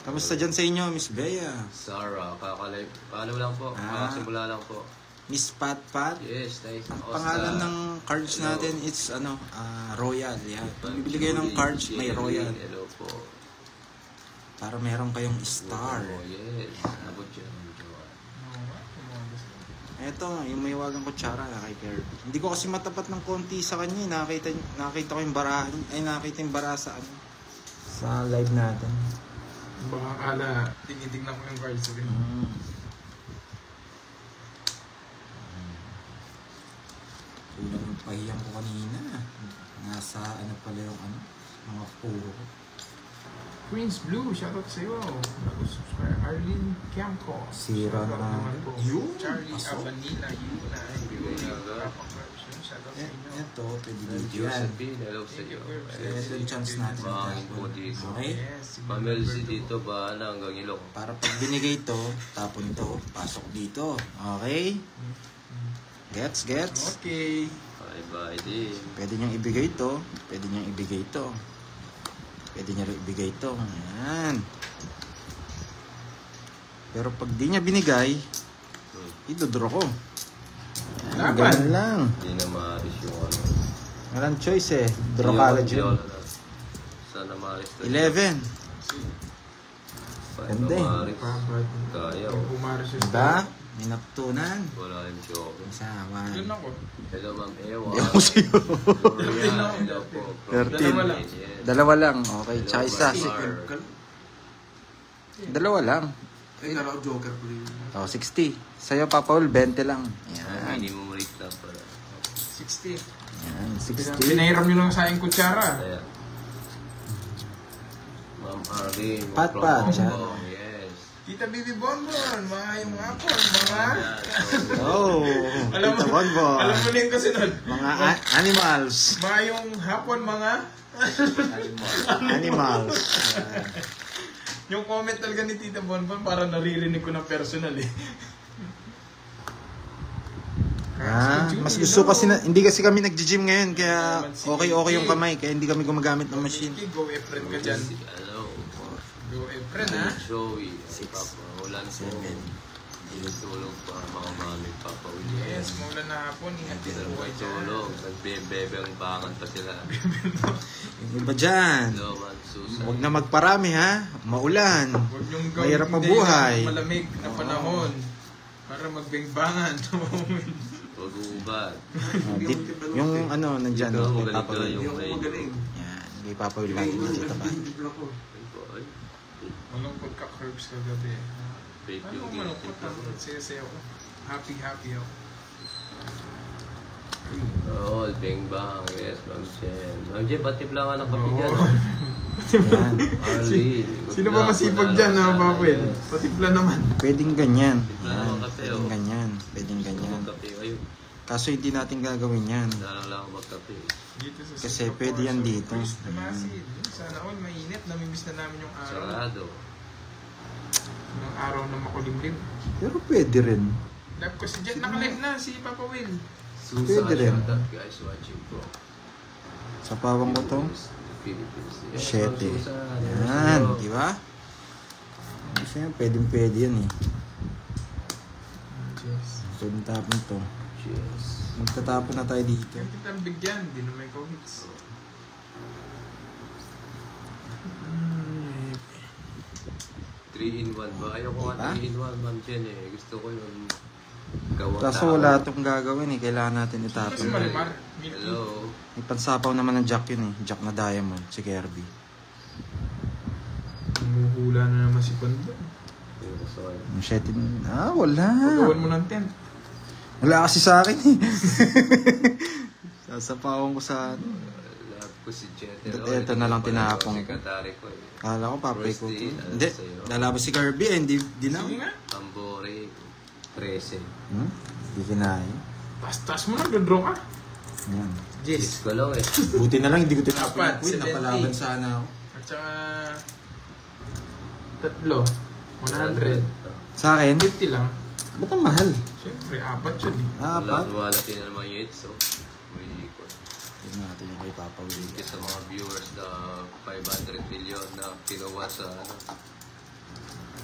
Speaker 2: Kamusta dyan sa inyo, Miss Bea?
Speaker 1: Sarah, kakalive. Paano lang po? Simula lang po.
Speaker 2: Miss Pat Pat.
Speaker 1: Yes, nice.
Speaker 2: Pangalan ng cards natin, it's ano, Royal. Yan. Pag bibili kayo ng cards, may Royal.
Speaker 1: Hello po.
Speaker 2: Para meron kayong star.
Speaker 1: Oh, yes. Abot yun.
Speaker 2: Eto, yung may wagang kutsara kay Per. Hindi ko kasi matapat ng konti sa kanya. Nakita ko yung barahan. Ay, nakita yung bara sa ano. Sa live natin.
Speaker 3: Baka akala, tingin-tingnan ko yung cards rin.
Speaker 2: Kulang yung pahiyang ko kanina. Nasa ano pala yung ano, mga puro ko.
Speaker 3: Prince Blue, shoutout sa'yo. Bago subscribe. Arlene Kiamco.
Speaker 2: Sira
Speaker 3: Shoutout
Speaker 2: na.
Speaker 3: naman po.
Speaker 2: Yun,
Speaker 3: Charlie
Speaker 2: pasok.
Speaker 3: Abanila. Yun na.
Speaker 1: Yun na, ga.
Speaker 3: Shoutout sa
Speaker 2: Eh,
Speaker 3: inyo.
Speaker 2: ito, pwede dito yan.
Speaker 1: Josephine, hello sa iyo.
Speaker 2: Ito yung chance natin.
Speaker 1: Mahangin po dito.
Speaker 2: Okay?
Speaker 3: Yes. si
Speaker 1: Pamel si
Speaker 3: Roberto.
Speaker 1: dito ba hanggang ilong.
Speaker 2: Para pag binigay to, tapon to, pasok dito. Okay? Gets?
Speaker 3: Okay.
Speaker 1: Bye-bye din.
Speaker 2: Pwede niyang ibigay to. Pwede niyang ibigay to. Pwede niya rin ibigay to. Ayan. Pero pag di niya binigay, idodro ko. Ayan,
Speaker 3: Laban.
Speaker 2: ganun lang.
Speaker 1: Hindi na maaris yung ano.
Speaker 2: Walang choice eh. Draw ka agad yun.
Speaker 1: Sana maaris na.
Speaker 2: 11.
Speaker 1: Paano
Speaker 2: Ganda eh.
Speaker 1: maaris?
Speaker 3: Pabad.
Speaker 1: Kaya
Speaker 3: Yung
Speaker 1: oh.
Speaker 3: pumaras yung
Speaker 2: Diba? May naptunan.
Speaker 1: Wala yung joke.
Speaker 2: Isa,
Speaker 3: Doon
Speaker 2: 1.
Speaker 3: ako.
Speaker 1: Hello ma'am Ewa.
Speaker 2: Ewan ko sa'yo.
Speaker 1: Gloria, hello po.
Speaker 2: 13.
Speaker 3: Dalawa lang.
Speaker 1: Yes.
Speaker 2: Dalawa lang. Okay,
Speaker 1: Hello,
Speaker 2: tsaka isa.
Speaker 1: Mar.
Speaker 2: Dalawa lang.
Speaker 4: Ay, kala ko joker po yun.
Speaker 2: Oh, 60. Sa'yo, Papa Ul, 20 lang.
Speaker 1: Ah,
Speaker 2: Yan.
Speaker 1: minimum rate lang pala.
Speaker 3: 60.
Speaker 2: Yan, 60.
Speaker 3: Pinahiram nyo lang sa aking kutsara.
Speaker 1: Kaya. Ma'am Arlene.
Speaker 2: Pat,
Speaker 1: from
Speaker 2: pat,
Speaker 1: Hong
Speaker 2: siya.
Speaker 1: Kong, yes.
Speaker 3: Tita Bibi Bonbon, mga yung hapon, mga...
Speaker 1: Yan, so,
Speaker 2: Oh,
Speaker 3: Alam mo,
Speaker 2: Tita Bonbon.
Speaker 3: alam mo na yung kasunod.
Speaker 2: Mga animals.
Speaker 3: Mga yung hapon, mga...
Speaker 2: Animals. Yan.
Speaker 3: Yung comment talaga ni Tita Bonbon, para naririnig ko ng personal eh.
Speaker 2: Mas gusto kasi na, hindi kasi kami nagji-gym ngayon, kaya okay yung kamay, kaya hindi kami gumagamit ng machine.
Speaker 3: Go Efren ka dyan.
Speaker 1: Hello.
Speaker 3: Go Efren ha.
Speaker 1: Joey.
Speaker 2: Six.
Speaker 1: Papa, ulan po.
Speaker 2: 7.
Speaker 1: Tulog pa mga mami, Papa William.
Speaker 3: Yes, maulan na hapon. Ingat din
Speaker 1: Sila
Speaker 3: po
Speaker 1: po
Speaker 3: kayo dyan.
Speaker 1: tulog. Nagbebebe ang bangan pa sila.
Speaker 2: Yung iba dyan,
Speaker 1: Hello, man, Susan.
Speaker 2: huwag na magparami ha, maulan.
Speaker 3: Huwag niyong gawin
Speaker 2: Mahirap
Speaker 3: hindi
Speaker 2: mabuhay.
Speaker 3: na malamig na panahon. Para magbengbangan.
Speaker 1: Huwag ubad.
Speaker 2: Yung ano, nandyan,
Speaker 1: Ikaw,
Speaker 2: kay
Speaker 1: magaling
Speaker 2: Papa
Speaker 1: ka,
Speaker 2: Will.
Speaker 1: yung
Speaker 4: Hindi ako magaling.
Speaker 2: Yan, kay Papa Will lagi dito pa.
Speaker 4: ako.
Speaker 1: Ay,
Speaker 3: Walang pagka-curbs kagabi.
Speaker 1: fake
Speaker 3: Ano
Speaker 1: yung
Speaker 3: ko malungkot
Speaker 1: ginagawa.
Speaker 3: ang saya-saya ko. Happy ako.
Speaker 1: Oo, bang bang. Yes, Ma'am Jen. Ma'am Jen, patip lang ka ng kape dyan.
Speaker 3: Oo.
Speaker 2: Yan,
Speaker 1: Arlene.
Speaker 3: Sino ba masipag dyan na Papel? Patipla naman.
Speaker 2: pwedeng ganyan.
Speaker 1: Wala
Speaker 2: Yan,
Speaker 1: namang kape,
Speaker 2: pwedeng
Speaker 1: oh.
Speaker 2: ganyan. Pwedeng ganyan.
Speaker 1: Magkape kayo.
Speaker 2: Kaso hindi natin gagawin yan.
Speaker 1: Dalang lang ako magkape.
Speaker 3: Dito sa
Speaker 2: Kasi
Speaker 3: Singapore,
Speaker 2: pwede yan
Speaker 3: so,
Speaker 2: dito.
Speaker 3: Chris Tamasid. Sana all mainit. Namimiss na namin yung araw.
Speaker 1: Sarado.
Speaker 3: Yung araw na makulimlim.
Speaker 2: Pero pwede rin.
Speaker 3: Live ko si Jet. Naka-live na si Papa Will.
Speaker 1: Susan,
Speaker 2: Pwede rin.
Speaker 1: shout out guys watching bro.
Speaker 2: Sa pawang ko to.
Speaker 1: Philippines. Yes,
Speaker 2: 7.
Speaker 1: Ma'am Susan.
Speaker 2: Yan, di ba? Kasi yan, pwede yan eh.
Speaker 3: Yes.
Speaker 2: Pwedeng tapon to.
Speaker 1: Cheers.
Speaker 2: Magtatapon na tayo dito.
Speaker 3: Kaya kitang bigyan. Hindi na may co-hits.
Speaker 1: 3-in-1 ba? Ayaw ko nga
Speaker 2: Diba?
Speaker 1: 3-in-1, Ma'am Jen eh. Gusto ko yung gawang
Speaker 2: Kaso wala itong gagawin eh. Kailangan natin
Speaker 3: Kasi
Speaker 2: itapon.
Speaker 3: Marimar. Milky.
Speaker 1: Hello.
Speaker 2: May pansapaw naman ng jack yun eh. Jack na diamond. Si Kirby.
Speaker 3: Humuhula na naman si Kondo.
Speaker 1: Sorry.
Speaker 2: Yung shetin. Wala.
Speaker 3: Pagawan mo ng tent.
Speaker 2: Wala kasi sa akin eh. Sasapawan ko sa ano.
Speaker 1: Love ko si Jet.
Speaker 2: Ito na lang tinapong ko.
Speaker 1: Sekretary ko eh.
Speaker 2: Kala ko papay ko to.
Speaker 1: First day,
Speaker 2: Hindi.
Speaker 1: sa'yo.
Speaker 2: Lalabas si Kirby eh. Hindi na.
Speaker 3: Sige nga.
Speaker 1: Tambore. 13.
Speaker 2: Hindi kinaya.
Speaker 3: Tas-tas mo na. Dodraw ka.
Speaker 2: Yan.
Speaker 1: Yes ko lang eh.
Speaker 2: Buti na lang hindi ko tinapon
Speaker 3: Apat,
Speaker 2: yung queen.
Speaker 3: 70.
Speaker 2: Napalaban sana ako.
Speaker 3: At saka... Tatlo. 100.
Speaker 2: Sa akin?
Speaker 3: 50 lang.
Speaker 2: Ba't ang mahal?
Speaker 3: Siyempre, apat yun eh.
Speaker 1: Wala,
Speaker 2: Apat.
Speaker 1: wala din naman yung hits. So, may ikot.
Speaker 2: Tignan natin yung kay Papa Will.
Speaker 1: Thank you sa mga viewers na 500 million na kinuha sa ano,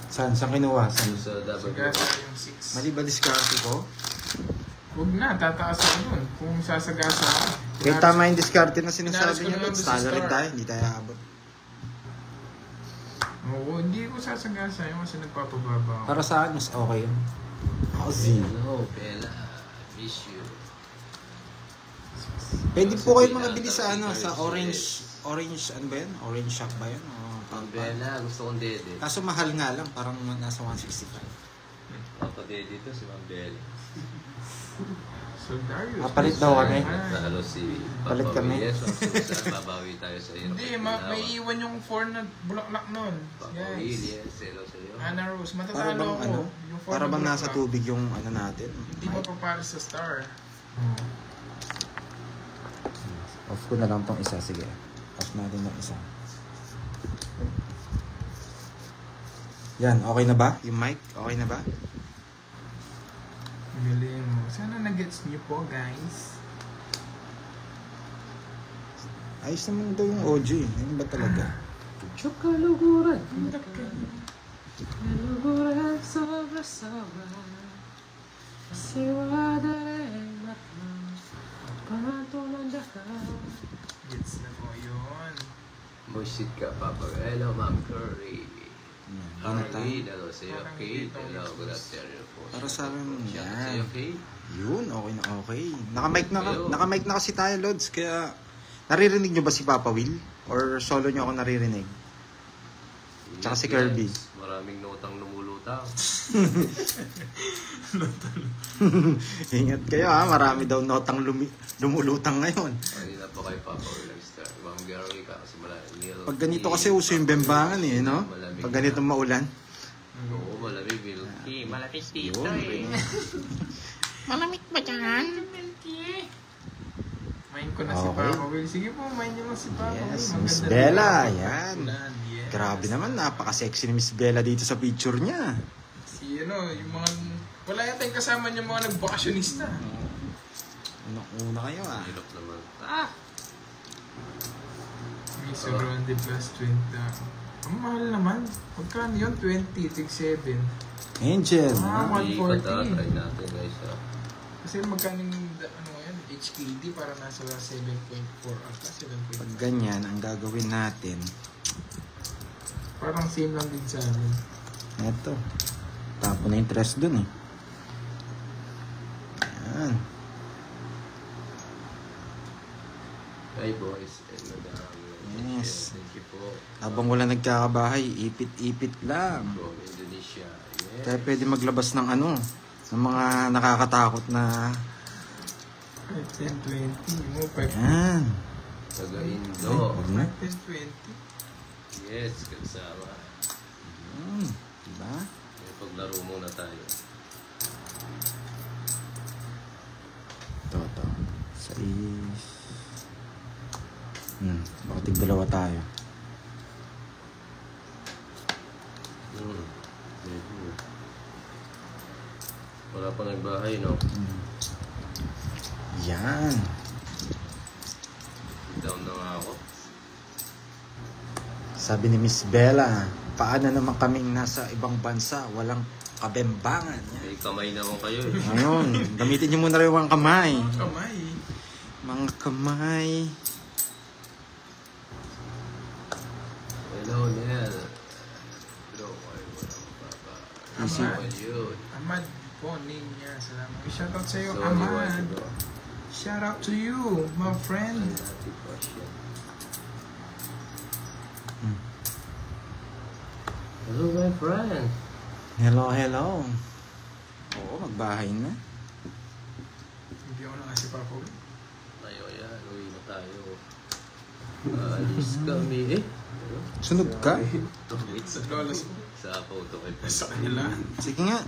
Speaker 2: Saan? Saan kinuha? Saan?
Speaker 1: sa
Speaker 3: Sagasa
Speaker 1: W.
Speaker 3: yung 6.
Speaker 2: Mali ba diskarte ko?
Speaker 3: Huwag na, tataas ako dun. Kung sasagasa ako.
Speaker 2: Kaya tama yung diskarte na sinasabi
Speaker 3: Pinaris ko
Speaker 2: niya.
Speaker 3: na lang doon sa
Speaker 2: Talo rin
Speaker 3: store.
Speaker 2: tayo. Hindi tayo abot.
Speaker 3: Oo, hindi ko sasagasa yun kasi nagpapababa ako.
Speaker 2: Para sa akin, mas okay yun. Ako Z.
Speaker 1: Hello, Bella. Miss you.
Speaker 2: Pwede po kayo mga bili sa ano, sa orange, ano ba yun? Orange shop ba yun? O,
Speaker 1: Ang Bella, gusto kong dede.
Speaker 2: kaso mahal nga lang, parang nasa 165.
Speaker 1: Ako dede to si Ma'am Bella.
Speaker 3: Soldarius.
Speaker 2: Palit daw kami.
Speaker 1: Nahalo si
Speaker 2: Palit
Speaker 1: Papa
Speaker 2: kami.
Speaker 1: Willies. Susan, babawi tayo sa hirap.
Speaker 3: Hindi, may iwan yung 4 na bulaklak nun.
Speaker 1: Papa
Speaker 3: Yes.
Speaker 1: Willies, hello sa'yo.
Speaker 3: Ana Rose,
Speaker 2: Para
Speaker 3: matatalo
Speaker 2: bang
Speaker 3: ako.
Speaker 2: ano?
Speaker 3: Yung 4
Speaker 2: Para
Speaker 3: na
Speaker 2: bang nasa
Speaker 3: bulaklak.
Speaker 2: tubig yung ano natin?
Speaker 3: Hindi mo pa para sa star.
Speaker 2: Off ko na lang tong isa. Sige. Off natin ng isa. Yan, okay na ba? Yung mic, okay na ba?
Speaker 3: Galing mo. Sana nag-gets niyo po, guys.
Speaker 2: Ayos naman daw yung OG. Ano ba talaga?
Speaker 1: Chukaluguran. Kaluguran, sobra-sobra. Siwada rin matang. Pantunan ka.
Speaker 3: Gets na po yun.
Speaker 1: Musit ka, Papa. Hello, Ma'am Curry.
Speaker 2: Yan, yun na tayo.
Speaker 1: Harry, hello sa'yo, Kate. Hello, good afternoon po.
Speaker 2: Para sa amin,
Speaker 1: Shout out
Speaker 2: yan.
Speaker 1: sa'yo, Kate.
Speaker 2: Yun, okay na okay. Naka-mic na kasi tayo, Lods. Kaya, naririnig nyo ba si Papa Will? Or solo nyo ako naririnig? Tsaka si Kirby.
Speaker 1: Yes, maraming notang lumulutang.
Speaker 2: Ingat kayo ha, marami daw notang lumulutang ngayon.
Speaker 1: Kanina pa kay Papa Will nag-start. Ibang Gary ka kasi
Speaker 2: Pag ganito kasi uso yung bembangan eh, no? Pag ganito maulan.
Speaker 1: Oo, malamig, Milky. Malamig dito
Speaker 2: Yun,
Speaker 5: Malamig ba dyan?
Speaker 3: Main ko na si
Speaker 2: Okay.
Speaker 3: Papa Will. Sige po, main niyo lang si Papa
Speaker 2: Yes,
Speaker 3: Will.
Speaker 2: Miss
Speaker 3: Maganda
Speaker 2: Bella,
Speaker 3: din.
Speaker 2: yan.
Speaker 3: Ulan, yes.
Speaker 2: Grabe naman, napaka-sexy ni Miss Bella dito sa picture niya.
Speaker 3: Si yung mga... Wala yata yung kasama niya mga nagbakasyonista.
Speaker 2: Unang-una kayo ah.
Speaker 1: Hirap naman.
Speaker 3: Miss Ronde plus 20. Ang mahal naman. Pagkano yun? 20, tig 7.
Speaker 2: Angel.
Speaker 3: Ah,
Speaker 1: Hindi
Speaker 3: 140.
Speaker 1: pa try natin guys.
Speaker 3: Kasi magkano yung ano yan, HKD para nasa 7.4 ata, 7.4.
Speaker 2: Pag ganyan, ang gagawin natin,
Speaker 3: Parang same lang din sa amin.
Speaker 2: eto. Tapo na yung tres dun eh. Yan.
Speaker 1: Hi boys and madam.
Speaker 2: Yes.
Speaker 1: Thank you po.
Speaker 2: Habang wala nagkakabahay, ipit-ipit lang.
Speaker 1: From Indonesia. Yes.
Speaker 2: Kaya pwede maglabas ng ano, ng mga nakakatakot na,
Speaker 3: 10, 20, mo 5,
Speaker 2: yan.
Speaker 1: Taga-Indo.
Speaker 2: Huwag na.
Speaker 3: 10, 20.
Speaker 1: Yes, kasama.
Speaker 2: Diba?
Speaker 1: May paglaro muna tayo.
Speaker 2: Ito. Baka tig-dalawa tayo.
Speaker 1: Medyo. Wala pa nagbahay, no?
Speaker 2: Yan.
Speaker 1: Down na nga ako.
Speaker 2: Sabi ni Miss Bella, paano naman kaming nasa ibang bansa, walang kabembangan. Yan.
Speaker 1: May kamay naman kayo eh.
Speaker 2: Ngayon, gamitin niyo muna rin yung mga kamay.
Speaker 3: Kamay.
Speaker 2: Mga kamay.
Speaker 1: Hello, Nel. Hello, ay walang baba.
Speaker 2: Easy.
Speaker 1: How are you?
Speaker 3: Ahmad po, name niya. Salamat. Shoutout sa iyo,
Speaker 1: Sorry, why
Speaker 3: Ahmad.
Speaker 1: bro?
Speaker 3: Shoutout to you, my friend.
Speaker 1: Natin question. Hello, my friend.
Speaker 2: Hello. Oo, magbahay na.
Speaker 3: Hindi ako na kasi Papa Will.
Speaker 1: Tayo yan, uwi na tayo. Alis kami.
Speaker 2: Sunog ka?
Speaker 1: Wait,
Speaker 3: Sa lolas mo.
Speaker 1: sa photo kay
Speaker 3: Sa kanila.
Speaker 2: Sige nga.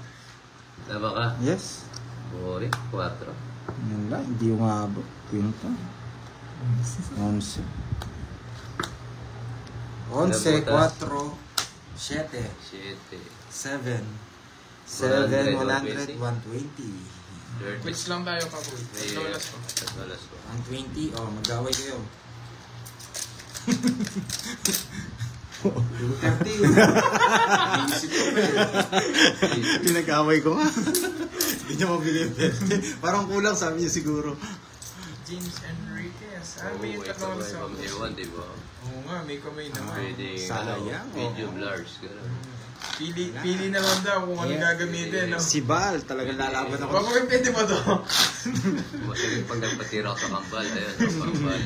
Speaker 1: Tama ka?
Speaker 2: Yes.
Speaker 1: Bori, 4.
Speaker 2: Yan lang, hindi yung abot. Pinto. 11. 11, 4, 7,
Speaker 1: 7.
Speaker 2: 7,
Speaker 1: 100,
Speaker 2: 100, 120.
Speaker 1: 30.
Speaker 3: Quits lang tayo, Papa Will. Sa lolas mo.
Speaker 1: Sa lolas ko.
Speaker 2: 120, oh, mag-away kayo. 30. Pinag-away ko nga. Hindi niya mabili. Parang kulang, sabi niya siguro.
Speaker 3: James Enriquez.
Speaker 1: Oo,
Speaker 3: May
Speaker 1: may
Speaker 3: tatlong
Speaker 1: kamay
Speaker 3: sa...
Speaker 1: from Ewan, di ba?
Speaker 3: Oo nga, may kamay naman.
Speaker 1: Pwede,
Speaker 2: Sayang,
Speaker 1: medium
Speaker 2: oo.
Speaker 1: large. Gano'n.
Speaker 3: Pili na lang daw kung ano gagamitin. No?
Speaker 2: Si Bal, talagang lalaban ako.
Speaker 3: Papa Will, pwede ba to?
Speaker 1: Masakit pag nagpatira ka sa kambal. Ayan, ang kambal.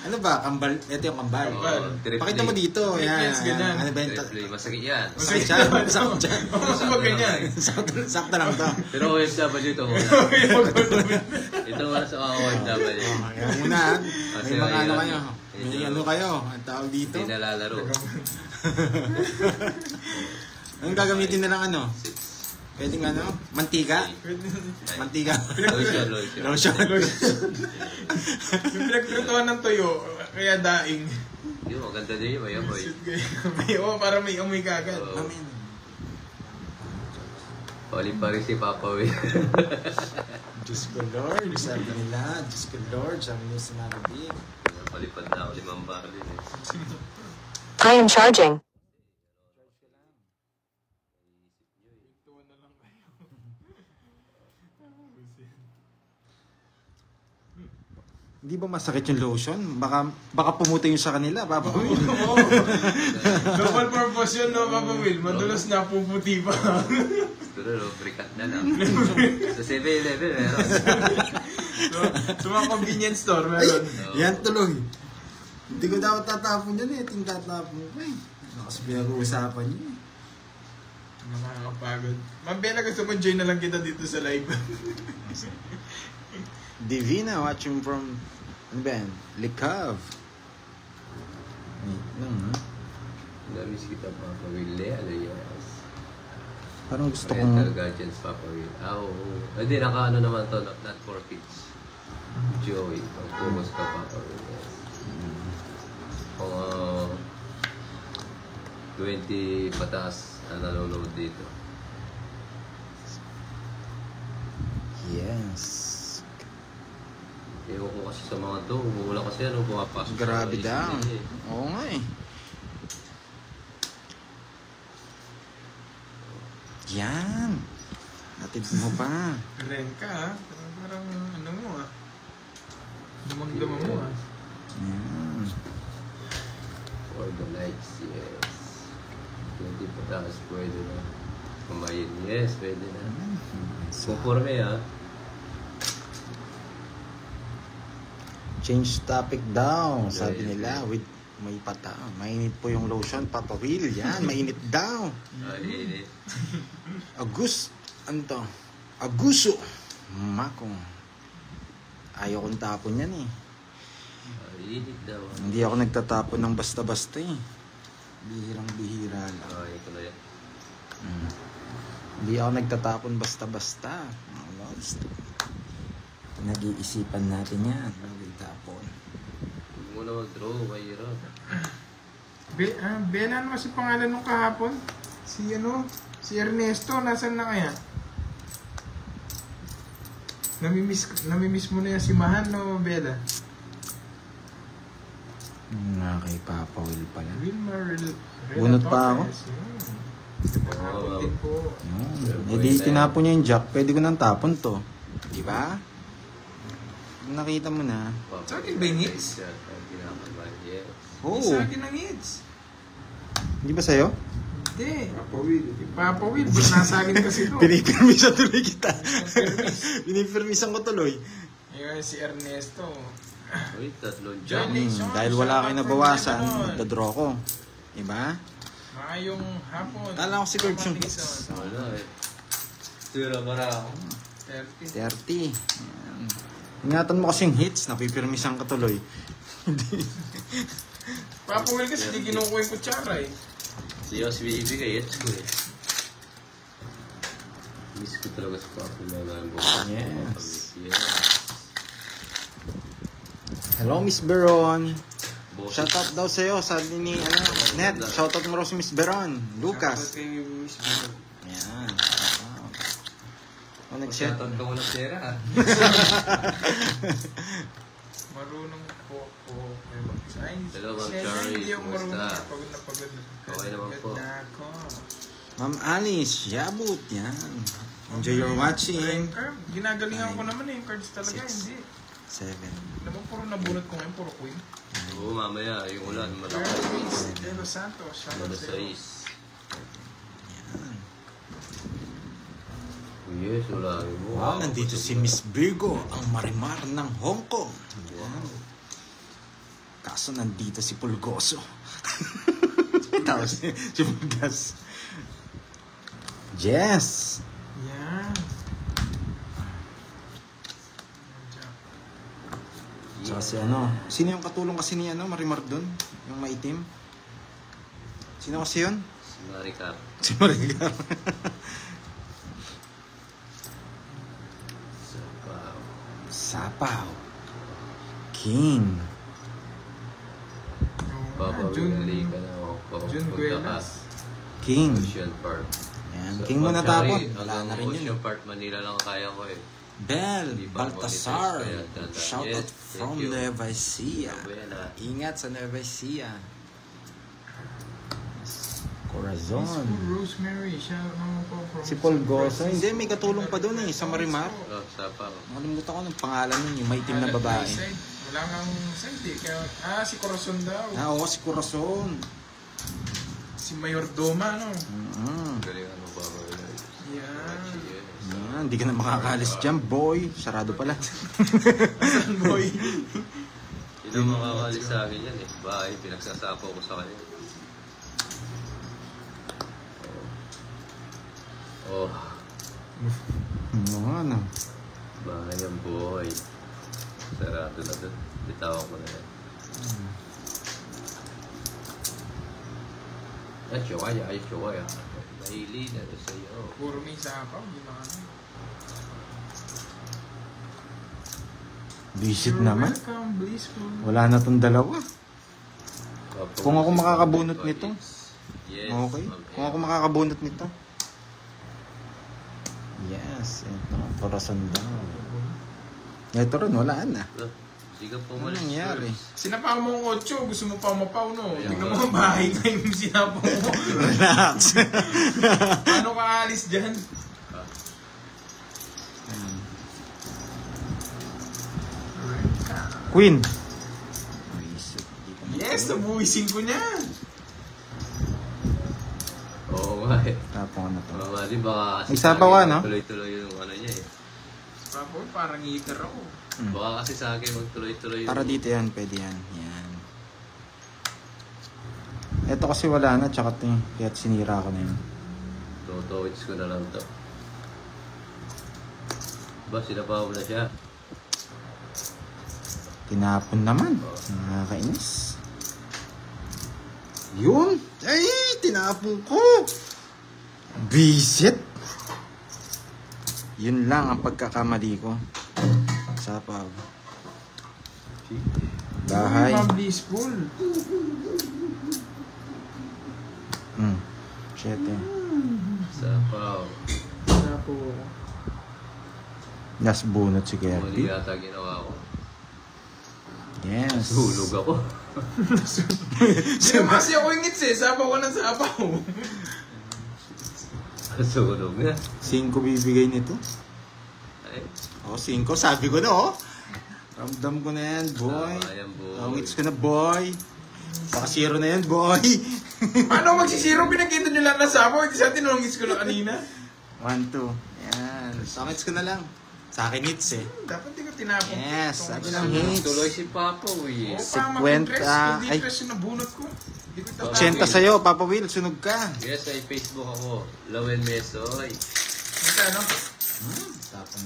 Speaker 2: Ano ba? Kambal? Ito yung kambal.
Speaker 1: Oo, triple
Speaker 2: Pakita mo
Speaker 1: A.
Speaker 2: dito. Yan.
Speaker 3: Yes, ganyan.
Speaker 2: Ano ba yung...
Speaker 1: Triple A. Masakit yan.
Speaker 2: Sakit dyan. Sakit dyan.
Speaker 3: Pag ganyan.
Speaker 2: Sakto lang to.
Speaker 1: Pero OFW ito wala. Ito wala sa OFW.
Speaker 2: Kaya muna.
Speaker 1: Kasi
Speaker 2: May mga ano
Speaker 1: yun,
Speaker 2: kayo. May ano kayo. Ang tawag dito.
Speaker 1: Hindi nalalaro.
Speaker 2: Anong gagamitin nilang ano? Pwedeng ano? Mantika? Mantika.
Speaker 1: Lotion.
Speaker 2: Lotion.
Speaker 3: Yung pinagpirtuhan ng tuyo, kaya daing.
Speaker 1: Yung maganda din yung mayamoy.
Speaker 3: Oo, para may amoy kagad.
Speaker 1: Oo.
Speaker 2: Amen.
Speaker 1: Pali pa rin si Papa Will.
Speaker 2: Diyos ko Lord. Sabi nila. Diyos ko Lord. Sabi nila sa Maribig.
Speaker 1: Palipad na ako 5 baril eh.
Speaker 6: I am charging.
Speaker 2: Hindi ba masakit yung lotion? Baka pumuti yung sa kanila. Papa Will.
Speaker 3: Oo. Double purpose yun, no, Papa Will? Madulas na puputi pa.
Speaker 1: Pero lubricant na lang. Sa 7-Eleven meron.
Speaker 3: Sa mga convenience store, meron.
Speaker 2: Yan tuloy. Hindi ko dapat tatapon yan eh. Ting tatapon ko eh. Nakas pinag-uusapan niyo eh.
Speaker 3: Nakakapagod. Ma'am Bella, gusto ko join na lang kita dito sa live.
Speaker 2: Divina watching from ano ba yan? Likav. Wait lang ha.
Speaker 1: Namiss kita Papa Will. Yes.
Speaker 2: Parang gusto
Speaker 1: Rental
Speaker 2: kong...
Speaker 1: Guardians Papa Will. Oo. Hindi, naka-ano naman to. Not for kids. Joey. Mag-focus ka Papa Will. Yes. Kung 20 pataas na nanonood dito.
Speaker 2: Yes.
Speaker 1: Ewan ko kasi sa mga to. Wala kasi ano, pumapasok.
Speaker 2: Grabe
Speaker 1: sa
Speaker 2: daw.
Speaker 1: isip nila eh.
Speaker 2: Oo nga eh. Yan. Natid mo pa.
Speaker 3: Ren ka, ha? Parang ano mo, ha? Lumang-lumang mo, ha?
Speaker 2: Yan.
Speaker 1: For the lights, yes. 20 pataas, pwede na. Kumain, yes, pwede na. Pupurme, ha?
Speaker 2: Change topic daw. Sabi
Speaker 1: Yeah,
Speaker 2: nila, with may pata. Mainit po yung lotion, Papa Will. Yan, mainit daw.
Speaker 1: Init.
Speaker 2: Ano to? Aguso. Mako. Ayaw kong tapon yan eh.
Speaker 1: Init daw.
Speaker 2: Hindi ako nagtatapon ng basta-basta eh. Bihirang-bihira lang.
Speaker 1: Ay, ito na yan.
Speaker 2: Hindi ako nagtatapon basta-basta. Nag-iisipan natin yan. Bago itapon.
Speaker 1: Huwag mo na mag-draw, mahirap.
Speaker 3: Bella, ano kasi pangalan nung kahapon? Si Ernesto, nasan na kaya? Namimiss mo na yan si Mahan, no, Bella?
Speaker 2: Kay Papa Will pala.
Speaker 3: Wilmar
Speaker 2: Bunot pa ako?
Speaker 3: Kahapon din po.
Speaker 2: Hindi tinapon niya yung jack. Pwede ko nang tapon to. Di ba? Kung nakita mo na.
Speaker 3: Sa akin ba yung hits?
Speaker 1: Yes.
Speaker 2: Oo.
Speaker 3: Sa akin ang hits.
Speaker 2: Hindi ba sa'yo?
Speaker 3: Hindi. Papa Will. Ba't nasa akin kasi ito?
Speaker 2: Pinipirmisan tuloy kita. Pinipirmisan ko tuloy.
Speaker 3: Ayun, si Ernesto.
Speaker 1: Uy, tatlong jump.
Speaker 2: Dahil wala kayo nabawasan, magdadraw ko. Diba?
Speaker 3: Maayong hapon.
Speaker 2: Kala ko si George yung
Speaker 3: hits.
Speaker 1: Wala eh. Tira para ako.
Speaker 3: 30.
Speaker 2: 30. Ayan. Ingatan mo kasing hits, napipirmisan ka tuloy.
Speaker 3: Papa Will kasi di kinukuha yung kutsara eh.
Speaker 1: Si Yos bibigay, yes ko eh. Miss ko talaga sa Papa Will.
Speaker 2: Yes.
Speaker 1: Yes.
Speaker 2: Hello, Miss Beron.
Speaker 1: Boss.
Speaker 2: Shoutout daw sa'yo, sabi ni Net. Shoutout mo raw si Miss Beron. Lucas. Ayan. O, nag-share.
Speaker 1: Shoutout ka muna pera ha.
Speaker 3: Marunong po ako. Ay,
Speaker 1: Hello, Ma'am
Speaker 3: siya,
Speaker 1: Charlie.
Speaker 3: hindi ako marunong.
Speaker 1: Kumusta?
Speaker 3: Pagod na pagod na.
Speaker 1: Okay naman po.
Speaker 3: Pagod na ako.
Speaker 2: Ma'am Alice, yabut. Yan. Enjoy your watching.
Speaker 3: Ginagalingan ko naman eh. Yung cards talaga,
Speaker 2: 6.
Speaker 3: hindi.
Speaker 2: 7.
Speaker 3: Alam mo, puro nabunot ko ngayon, puro queen.
Speaker 1: Oo, mamaya. Yung ulan, malaki.
Speaker 3: Luis de los Santos. Shoutout
Speaker 1: Alas
Speaker 3: sa'yo.
Speaker 1: 6. Yes, wala.
Speaker 2: Wow, nandito si Miss Virgo, ang marimar ng Hong Kong. Wow. Kaso nandito si Pulgoso. Tapos si Pulgas. Yes!
Speaker 3: Yan.
Speaker 2: Tsaka si ano, sino yung katulong kasi ni ano, Marimar dun? Yung maitim? Sino kasi yun?
Speaker 1: Si Maricar.
Speaker 2: Si Maricar.
Speaker 1: Sapaw.
Speaker 2: Sapaw. King.
Speaker 1: Papawili ka na ako.
Speaker 3: June
Speaker 1: Punta ka.
Speaker 3: Guenas.
Speaker 2: King.
Speaker 1: Ocean Park.
Speaker 2: Yan.
Speaker 1: So,
Speaker 2: King muna
Speaker 1: pag-
Speaker 2: tapon.
Speaker 1: hanggang
Speaker 2: Wala na rin yun.
Speaker 1: Ocean Park, Manila lang kaya ko eh.
Speaker 2: Bel
Speaker 1: Hindi pa
Speaker 2: Baltasar.
Speaker 1: monetize kaya tanda.
Speaker 2: Shout
Speaker 1: Yes,
Speaker 2: out
Speaker 1: thank
Speaker 2: from
Speaker 1: you.
Speaker 2: Nueva Ecija.
Speaker 1: Buena.
Speaker 2: Ingat sa Nueva Ecija.
Speaker 3: Peaceful
Speaker 2: Corazon.
Speaker 3: Rosemary. Siya naman po from...
Speaker 2: Si Pulgoso. Hindi, may katulong pa doon eh. Sa Marimar.
Speaker 1: Oh, Sapaw.
Speaker 2: Nakalimutan ko ng pangalan nun. Yung maitim na babae.
Speaker 3: Wala kang side eh. Kaya, si Corazon daw.
Speaker 2: Ah, oo, si Corazon.
Speaker 3: Si Mayordoma, no?
Speaker 1: Galing ano ba ba?
Speaker 3: Yan.
Speaker 1: Yes.
Speaker 2: Yan, hindi ka na makakalis dyan, boy. Sarado pala.
Speaker 3: Asan, boy?
Speaker 1: Sino makakalis sa akin yan eh? Bahay, pinagsasapo ko sa kanya. Oh,
Speaker 2: Ano?
Speaker 1: bahay ang buhay. Sarado na doon. Bitawan ko na yan. Ay, chokaya. Ay, chokaya. Mahili na ito sa'yo.
Speaker 3: Puro may sapaw. Hindi makano.
Speaker 2: Visit naman.
Speaker 3: Welcome, blissful.
Speaker 2: Wala na tong dalawa. Kung ako makakabunot nito.
Speaker 1: Yes.
Speaker 2: Okay. Kung ako makakabunot nito. Yes. Ito. Corazon daw. Ito rin. Wala na.
Speaker 1: Hindi ka
Speaker 2: Ano
Speaker 1: pumalis.
Speaker 2: nangyari?
Speaker 3: Sinapaw mo ang 8, gusto mo pa mapaw, no?
Speaker 1: Ayan
Speaker 3: Tingnan
Speaker 1: ba?
Speaker 3: mo ang bahay ngayon sinapaw mo.
Speaker 2: Relax.
Speaker 3: Paano ka alis dyan?
Speaker 2: Queen.
Speaker 3: Yes, nabuwisin ko niya.
Speaker 1: Oo nga eh.
Speaker 2: Tapos na to.
Speaker 1: Mama, di ba kasi
Speaker 2: Isa
Speaker 1: sa
Speaker 2: pa
Speaker 1: akin,
Speaker 2: ka, no?
Speaker 1: Tuloy-tuloy yung ano niya eh.
Speaker 3: Papo, parang heater ako.
Speaker 1: Baka kasi sa akin magtuloy-tuloy yung...
Speaker 2: Para dito yan. Pwede yan. Yan. Ito kasi wala na. Tsaka ito kaya sinira ko na yun.
Speaker 1: Totowits ko na lang to. Ba, sinapaw na siya.
Speaker 2: Tinapon naman. Nakakainis. Yun! Ay! Tinapon ko! Visit! Yun lang ang pagkakamali ko. Sapaw. Bahay.
Speaker 3: Ma'am blissful.
Speaker 2: Siyete.
Speaker 1: Sapaw.
Speaker 3: Sapo.
Speaker 2: Nas bunot si
Speaker 1: Mali
Speaker 2: Kirby.
Speaker 1: yata ginawa ko.
Speaker 2: Yes.
Speaker 1: Hulog ako.
Speaker 3: Hindi naman kasi ako ingits eh. Sapaw ko ng sapaw.
Speaker 1: Sunog na.
Speaker 2: 5 bibigay nito.
Speaker 1: Ay,
Speaker 2: O, 5. Sabi ko na, oh. Ramdam ko na yan, boy.
Speaker 1: tama yan, boy.
Speaker 2: Tawits ko na, boy. Baka 0 na yan, boy.
Speaker 3: Ano magsisiro? Pinakita nyo lang na sapaw. Hindi sa atin, nungis ko na kanina.
Speaker 2: 1, 2. Yan. Tawits ko na lang. Sa akin hits eh.
Speaker 3: Dapat di ko tinapon.
Speaker 2: Yes, sabi lang
Speaker 1: Tuloy
Speaker 2: hits.
Speaker 1: si Papa, uy.
Speaker 3: Oo,
Speaker 2: Si
Speaker 3: pa,
Speaker 2: Kwenta,
Speaker 3: mag-dress. Hindi
Speaker 2: ay.
Speaker 3: dress yung nabunot ko. Hindi ko tapos.
Speaker 2: 80 sa'yo, Papa Will. Sunog ka.
Speaker 1: Yes, ay Facebook ako. Lawen Mesoy.
Speaker 3: Magkano?
Speaker 2: Tapon.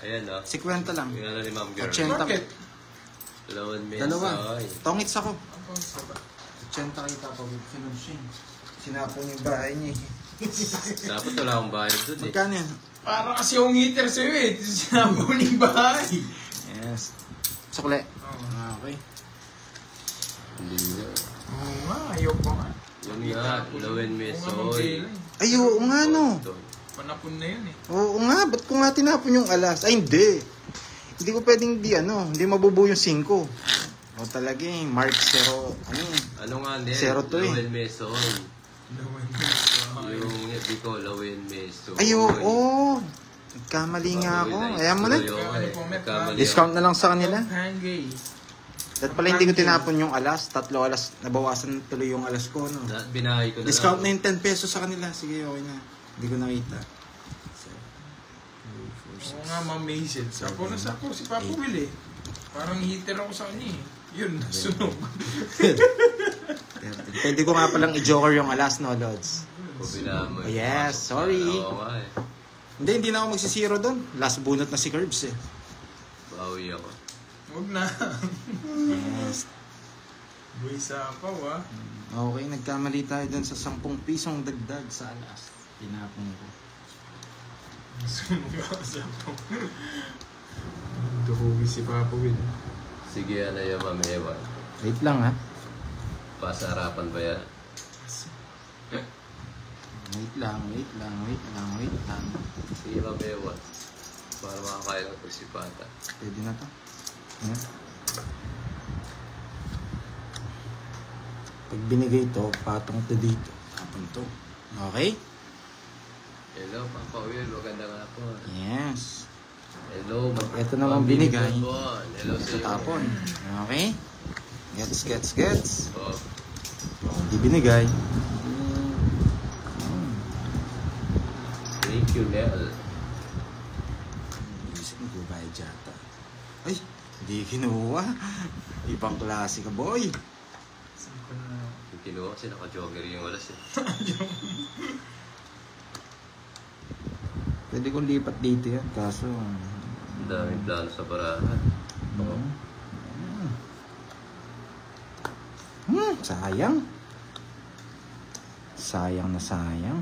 Speaker 1: Ayan, no?
Speaker 2: 50 lang.
Speaker 1: Yung ano ni Ma'am Girl.
Speaker 2: 80.
Speaker 3: Bakit?
Speaker 1: Lawen Mesoy.
Speaker 2: Dalawa. Tongits ako.
Speaker 3: Ako, saba.
Speaker 2: 80 kay Papa Will. Sunog siya. Sinapon yung bahay niya.
Speaker 1: Dapat wala akong bayad dun eh.
Speaker 2: Magkano yan?
Speaker 3: Parang kasi yung heater sa'yo eh. Sinabaw ng bahay.
Speaker 2: Yes. Sukle.
Speaker 3: Oo.
Speaker 2: Okay.
Speaker 1: Hindi nga.
Speaker 3: Oo nga, ayaw ko nga.
Speaker 1: Yun nga, Lawen Mesoy.
Speaker 2: Ay, oo nga no.
Speaker 3: Panapon na yun eh.
Speaker 2: Oo nga, ba't ko nga tinapon yung alas? Ay, hindi. Hindi ko pwedeng hindi mabubuo yung 5. O talaga eh, Mark 0, ano yun?
Speaker 1: Ano nga din?
Speaker 2: 0-2 eh.
Speaker 1: Lawen Mesoy.
Speaker 3: Lawan ko.
Speaker 1: Yung hindi ko, Lawen Mesoy.
Speaker 2: Ay, oo. Nagkamali nga ako. Ayan mo na. Discount na lang sa kanila.
Speaker 3: Hangay.
Speaker 2: Dahil pala hindi ko tinapon yung alas. 3 alas. Nabawasan tuloy yung alas ko. No?
Speaker 1: Binahay ko na
Speaker 2: Discount na
Speaker 1: lang.
Speaker 2: yung 10 pesos sa kanila. Sige, okay na. Hindi ko nakita.
Speaker 3: Oo nga, Ma'am Maisel. Sapo na sapo si Papa Will eh. Parang heater ako sa kanya eh. Yun, sunog.
Speaker 2: 13. Pwede ko nga palang i-joker yung alas, no, Lods?
Speaker 1: Kubilaan mo.
Speaker 2: Yes, sorry.
Speaker 1: Oo nga eh.
Speaker 2: Hindi na ako magsisiro doon. Last bunot na si Curbs eh.
Speaker 1: Bawi ako.
Speaker 3: Huwag na.
Speaker 2: Yes.
Speaker 3: Buhay sa apaw, ah.
Speaker 2: Okay, nagkamali tayo doon sa 10 pisong dagdag sa alas. Tinapon ko.
Speaker 3: Sunog ako sa apaw. Duhugi si Papa Will.
Speaker 1: Sige, ano yung Ma'am.
Speaker 2: Wait lang ha.
Speaker 1: Pasarapan ba yan?
Speaker 2: Wait lang.
Speaker 1: Sige, Ma'am. Para makakaya ko si Pata.
Speaker 2: Pwede na to. Ayan. Pag binigay to, patong to dito. Tapon to. Okay?
Speaker 1: Hello, Papa Will. Maganda nga po.
Speaker 2: Yes.
Speaker 1: Hello.
Speaker 2: Ito naman binigay.
Speaker 1: Hello sa
Speaker 2: Sa
Speaker 1: iyo.
Speaker 2: tapon. Okay? Gets.
Speaker 1: Oh,
Speaker 2: Hindi binigay.
Speaker 1: thank you, Nel.
Speaker 2: Isip mo, bayad yata. Ay, hindi kinuha. Ibang klase ka, boy.
Speaker 3: Saan ko na...
Speaker 1: Yung kinuha kasi naka-jogger yung walas eh.
Speaker 2: Pwede kong lipat dito yan, kaso...
Speaker 1: Ang daming plano sa barahan. Oo.
Speaker 2: Sayang. Sayang na sayang.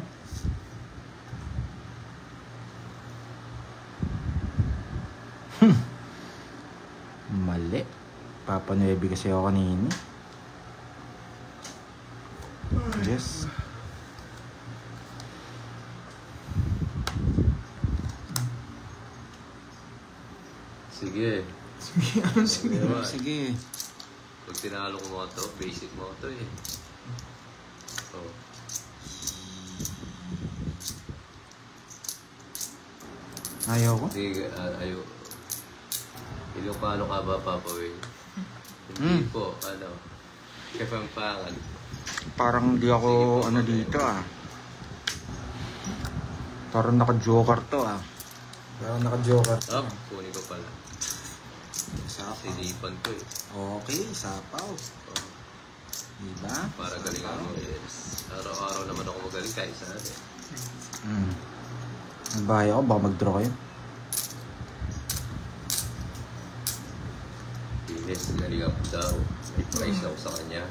Speaker 2: Mali. Papa 9 kasi ako kanina. Yes.
Speaker 1: Sige.
Speaker 3: Anong sige?
Speaker 1: Diba?
Speaker 2: Sige.
Speaker 1: Pag tinalo ko mo ito, basic mo ito eh. Oh.
Speaker 2: Ayaw ko.
Speaker 1: Hindi, ayaw. Ilocano ka ba, Papa Will? Hindi po, ano. Kapampangan.
Speaker 2: Parang di ako ano dito ah. Parang naka-joker to ah. Parang naka-joker to.
Speaker 1: Oh, kunin ko pala.
Speaker 2: Sapaw.
Speaker 1: Sinipan ko eh.
Speaker 2: Okay, sapaw.
Speaker 1: Oh,
Speaker 2: Diba?
Speaker 1: para galingan mo yes. Araw-araw naman ako magaling kahit saan eh.
Speaker 2: Nagbahay ako, baka mag-draw kayo.
Speaker 1: Pinis, galing ako daw. May price ako sa kanya.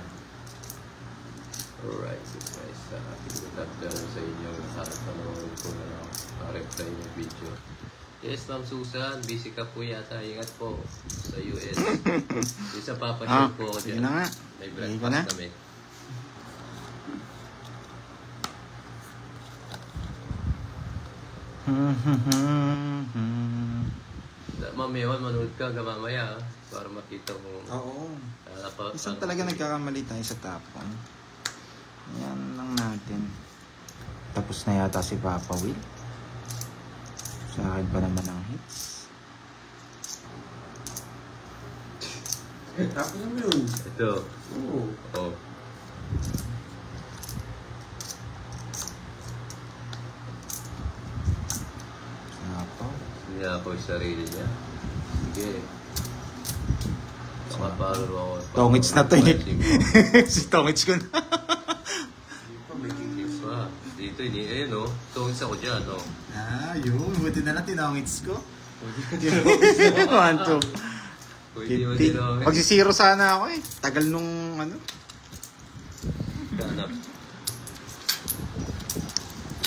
Speaker 1: Alright, surprise sa akin. Nagdalo sa inyo lahat. Panoorin ko na lang. Pa-reply yung video. Yes, Ma'am Susan. Busy ka po yata. Ingat po sa US. Yung sa papashoot po ako
Speaker 2: sige
Speaker 1: dyan.
Speaker 2: na nga.
Speaker 1: May
Speaker 2: Sige ka na.
Speaker 1: breakfast kami. Ma'am Ewan, manood ka hanggang mamaya para makita mo.
Speaker 2: Oo. Isang
Speaker 1: Ano
Speaker 2: talaga nagkakamali tayo sa tapon. Yan lang natin. Tapos na yata si Papa Will. Sa akin pa naman ang hits.
Speaker 4: Tapos naman yun.
Speaker 1: Ito.
Speaker 4: Oo.
Speaker 1: Oh.
Speaker 2: Sapaw.
Speaker 1: Niya ako yung sarili niya. Sige. Makapalo ako.
Speaker 2: Tongits na to eh. Si Tongits ko na.
Speaker 1: Ah, dito, ayun o. Tongits ako dyan, o.
Speaker 2: Yun. Buti na lang tinongits ko. 1, 2.
Speaker 1: Kung hindi mo
Speaker 2: 50.
Speaker 1: tinawag.
Speaker 2: Magsisiro sana ako eh. Tagal nung ano.
Speaker 1: Hanap.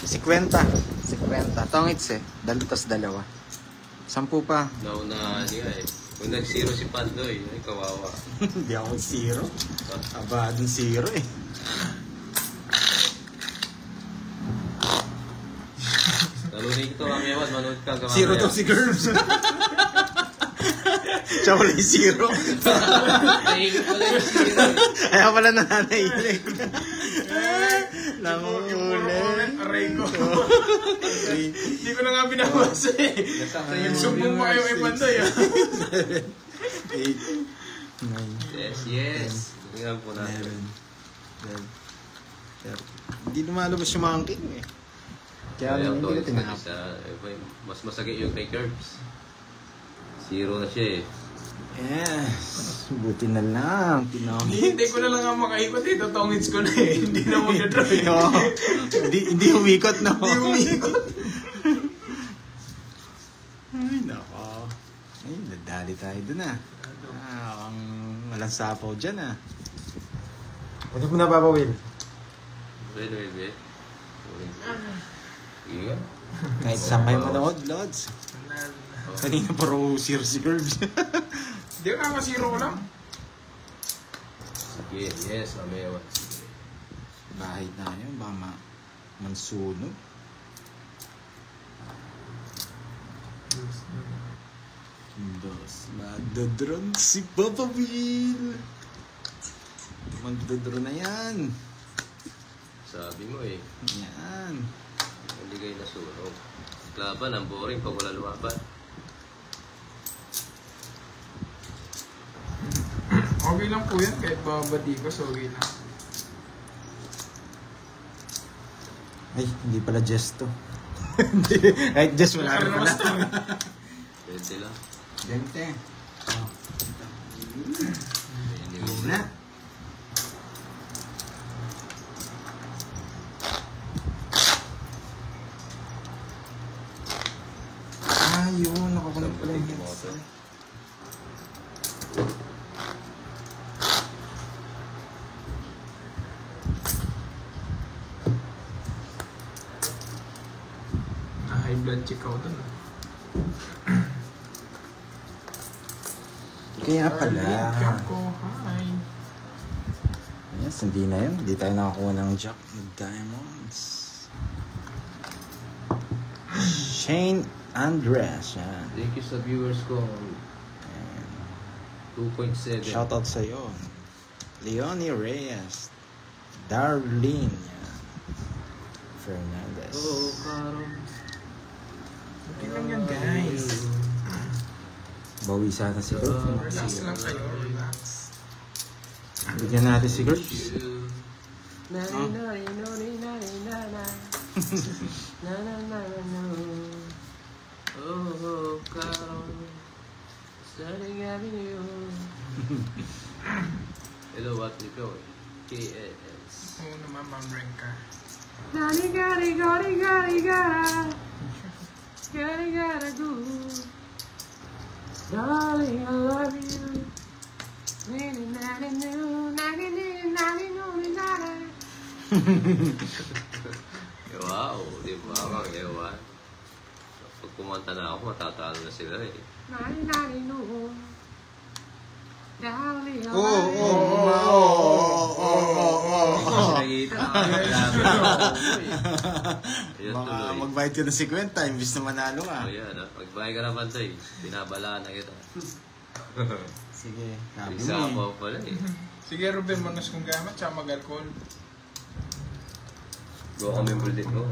Speaker 2: 50. Tongits eh. Tas dalawa. 10 pa.
Speaker 1: Nauna niya eh. Kung nag-zero si Pandoy, ay kawawa.
Speaker 2: Hindi ako zero. Aba, dun zero eh.
Speaker 1: Nalunin ko ito, Ma'am Ewan. Manood ka hanggang
Speaker 2: Zero
Speaker 1: mamaya.
Speaker 2: daw si Girls. Siya wala yung zero.
Speaker 1: Nahihigit pala yung zero.
Speaker 2: Kaya pala nananahilig. Nanguhuli.
Speaker 3: Aray ko. Hindi ko na nga binabasa eh. Yung sumbong mo kayo kay Pandoy ah.
Speaker 2: 8, 9,
Speaker 1: Yes, yes. Tingnan po natin.
Speaker 2: 11, 12, 13. Hindi lumalabas yung mga king eh. Kaya
Speaker 1: Kaya
Speaker 2: hindi ko tinapos.
Speaker 1: mas masagay yung kay Curbs. Zero na siya eh.
Speaker 2: Yes. Buti na lang. Tinangin.
Speaker 3: Hindi ko na lang nga makaikot dito. Tongits ko na eh. Hindi na mag-drive.
Speaker 2: Hindi umikot, no?
Speaker 3: Hindi umikot.
Speaker 2: Ay, nako. Ay, nadali tayo dun ah. Ang walang sapaw dyan ah.
Speaker 6: Hindi mo napapawil.
Speaker 1: Wait. Sige nga.
Speaker 2: Kahit saan kayo manood, Lods. Kanina paro si Curbs.
Speaker 3: Hindi ko kakasiro ko lang.
Speaker 1: Sige, yes, mamaya. Sige.
Speaker 2: Bahid na yun, baka mansunog. Dos, magdodron si Papa Will. Magdodron na yan.
Speaker 1: Sabi mo eh,
Speaker 2: Yan.
Speaker 1: hindi kayo nasunog. Laban, ang boring pag wala lumaban.
Speaker 3: Okay lang po yan. Kahit babadi ko, so okay lang.
Speaker 2: Ay, hindi pala Jess to. Kahit Jess wala rin pala.
Speaker 1: Pwede lang.
Speaker 2: Dente.
Speaker 1: Anyway,
Speaker 2: Na. Ah, yun. Nakakulit pala yung headset.
Speaker 3: High blood check ako dun.
Speaker 2: Kaya pala.
Speaker 3: Ako, hi.
Speaker 2: Yes, hindi na yun. Hindi tayo nakakuha ng jack with diamonds. Shane Andres. Yan.
Speaker 1: thank you sa viewers ko. 2.7.
Speaker 2: Shoutout sa'yo. Leonie Reyes. Darlene. Yan. Fernandez.
Speaker 1: Oh, Karon.
Speaker 3: Okay lang yan, guys.
Speaker 2: Bawi sana si Kurt.
Speaker 3: Relax lang kayo, relax.
Speaker 2: Bigyan natin si Kurt.
Speaker 1: Oh, Karon. Starting Avenue. Hello, what you doing? KS.
Speaker 3: Oo naman, Ma'am Renka.
Speaker 1: Gari gari gari gari gara. Gari gara go. Darling, I love you. Wow, di ba? Mga ewan. Pag kumanta na ako, matatalo na sila eh.
Speaker 2: Baka magbayad ka na 50, imbis na manalo ka.
Speaker 1: Ayan, magbahay ka na bantay. Binabalaan na kita.
Speaker 2: Sige, sabi
Speaker 1: Isa
Speaker 2: mo
Speaker 1: pa pala eh.
Speaker 3: Sige, Ruben, manas kong gamit, tsaka mag-alcohol.
Speaker 1: Go kami ulit mo.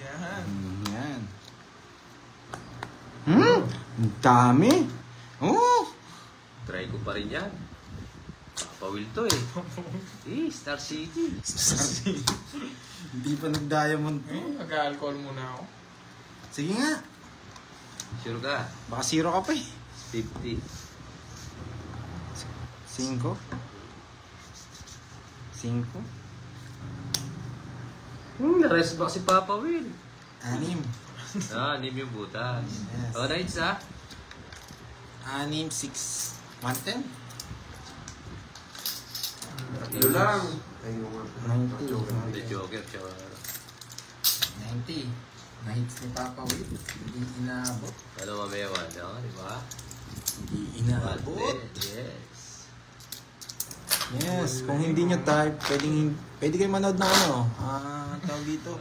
Speaker 3: Yan.
Speaker 2: Yan. Ang dami. Oh!
Speaker 1: Try ko pa rin yan. Papawil to eh. Star City.
Speaker 2: Hindi pa nag-diamond to.
Speaker 3: Mag-alcohol muna ako.
Speaker 2: Sige nga.
Speaker 1: Sure ka?
Speaker 2: Baka zero ka pa eh.
Speaker 1: 50.
Speaker 2: 5. 5.
Speaker 1: Na-rest back si Papa Will.
Speaker 2: 6.
Speaker 1: Anim yung butas.
Speaker 2: Yes.
Speaker 1: O, nights ah.
Speaker 2: 6. 6. 110?
Speaker 4: Yun lang. Ay, yung
Speaker 2: 90.
Speaker 1: The Joker, tsaka
Speaker 2: 90. Nahits ni Papa Will. Hindi inaabot.
Speaker 1: ano mamaya man, no? Di ba?
Speaker 2: Hindi inaabot.
Speaker 1: Yes.
Speaker 2: Yes, kung hindi nyo type, pwede kayo manood ng ano, tawag dito.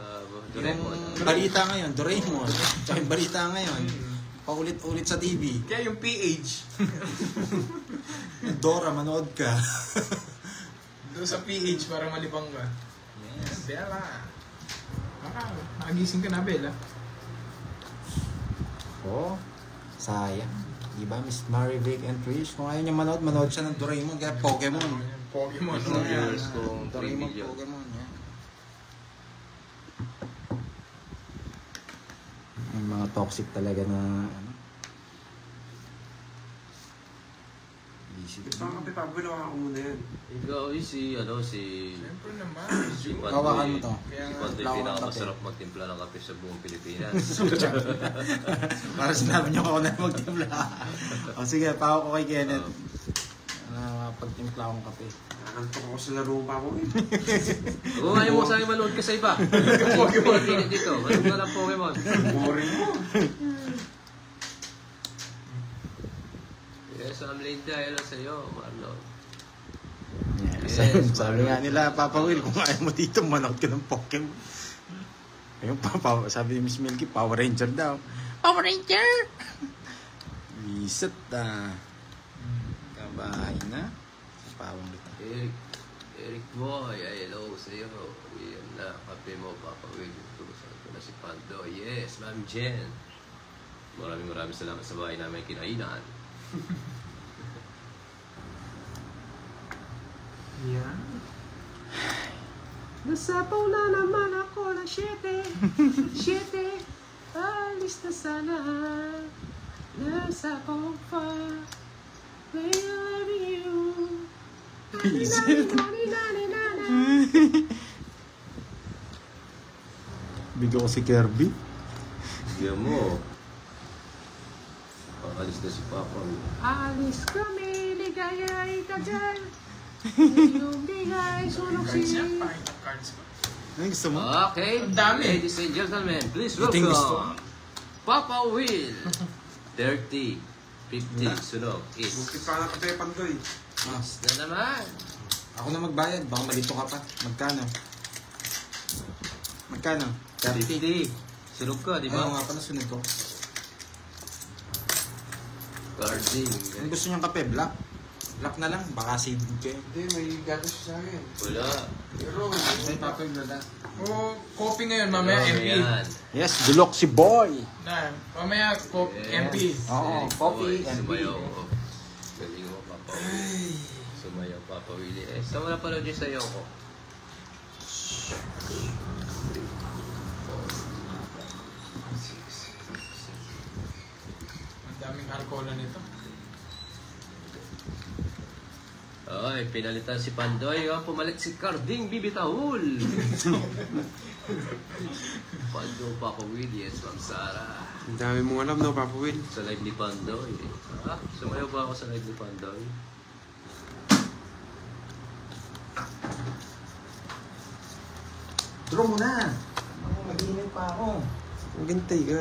Speaker 1: Doraemon.
Speaker 2: Yung balita ngayon, Doraemon. Tsaka yung balita ngayon, paulit-ulit sa TV.
Speaker 3: Kaya yung PH.
Speaker 2: Dora, manood ka.
Speaker 3: Doon sa PH para malibang ka.
Speaker 2: Yes.
Speaker 3: Bella. Nakagising ka na, Bella.
Speaker 2: Oh, sayang. Diba, Miss Marivic and Trish? Kung ayaw niya manood siya ng Doraemon, kaya Pokemon.
Speaker 3: Pokemon.
Speaker 1: Ito yung viewers kong 3
Speaker 2: Doraemon,
Speaker 1: million.
Speaker 2: Pokemon, yan. Yung mga toxic talaga na, ano,
Speaker 4: Ito ang kape, Pablo, ako muna yan.
Speaker 1: Ikaw si
Speaker 3: Siyempre naman.
Speaker 1: si
Speaker 2: Hawakan mo to.
Speaker 3: Kaya
Speaker 1: Si
Speaker 3: nga,
Speaker 1: Pandoy
Speaker 2: Hawakan
Speaker 1: pinakamasarap magtimpla ng kape sa buong Pilipinas.
Speaker 2: Para sinabi niyo ako na magtimpla. O sige, pako ko kay Kenneth. Pagtimpla akong kape.
Speaker 4: Nakantok ako sa laro pa ako eh.
Speaker 1: Kung ayaw mo sa akin manood ka sa iba. Pilipinas dito. Manood ka ng Pokemon.
Speaker 4: Boring mo.
Speaker 1: Yes, I'm late dahil sa'yo, Marlon.
Speaker 2: Yes, sabi nga nila, Papa Will, kung ayaw mo dito, manood ka ng Pokemon. Ayun, sabi ni Miss Milky, Power Ranger daw.
Speaker 5: Power Ranger!
Speaker 2: Wiset kabahay na. Pawang kita.
Speaker 1: Eric Boy, ay hello sa'yo. Yan na, kape mo, Papa Will. Tulosan ko na si Pando. Yes, Ma'am Jen. Maraming salamat sa bahay namin kinainan.
Speaker 4: Yeah.
Speaker 1: Nasapaw na naman ako ng 7. Alis na sana. Nasapaw pa. I love you.
Speaker 2: Bigyan ko si Kirby.
Speaker 1: Bigyan mo. Alis na si Papa. Alis kami, ligaya'y tagal. Iyong bigay, sunog
Speaker 3: cards niya,
Speaker 1: siya.
Speaker 3: pakita cards ko.
Speaker 2: Ano gusto mo?
Speaker 1: Okay,
Speaker 3: Ang dami.
Speaker 1: ladies and gentlemen, please
Speaker 2: Iting gusto.
Speaker 1: welcome Papa Will. 30, 50, sunog, is.
Speaker 4: Bukit pa na kape, Pandoy.
Speaker 1: Is na naman.
Speaker 2: Ako na magbayad, baka malito ka pa. Magkano? Magkano?
Speaker 1: 50. Sunog ka, di
Speaker 2: Ayaw
Speaker 1: ba?
Speaker 2: nga pa, nasunod ko.
Speaker 1: Carding.
Speaker 2: Ano gusto niyang kape? Black? Black na lang, baka saved kayo.
Speaker 4: Hindi, may gatos siya sa akin.
Speaker 1: Wala.
Speaker 4: Pero,
Speaker 2: May papel na lang.
Speaker 3: O, coffee ngayon, mamaya
Speaker 1: Ano
Speaker 3: MP.
Speaker 1: yan?
Speaker 2: Yes, Dulok si Boy!
Speaker 3: Na, mamaya MP.
Speaker 2: Oo,
Speaker 1: Eric
Speaker 2: coffee
Speaker 1: Boy,
Speaker 2: and
Speaker 1: sumayaw ko. Galing mo, Papa Will. Sumayaw, Papa Will. Saan mo napanood yung sayaw ko?
Speaker 3: Ang daming alcohol nito.
Speaker 1: Ay, pinalitan si Pandoy. Pumalit si Carding Bibitahul. Pando, Papa Will, yes, Ma'am Sara.
Speaker 4: ang dami mong alam, no, Papa Will?
Speaker 1: Sa live ni Pandoy. Sumayaw ba ako sa live ni Pandoy?
Speaker 2: Draw mo na! Ako, mag-iinit pa ako.
Speaker 4: Magantay ka.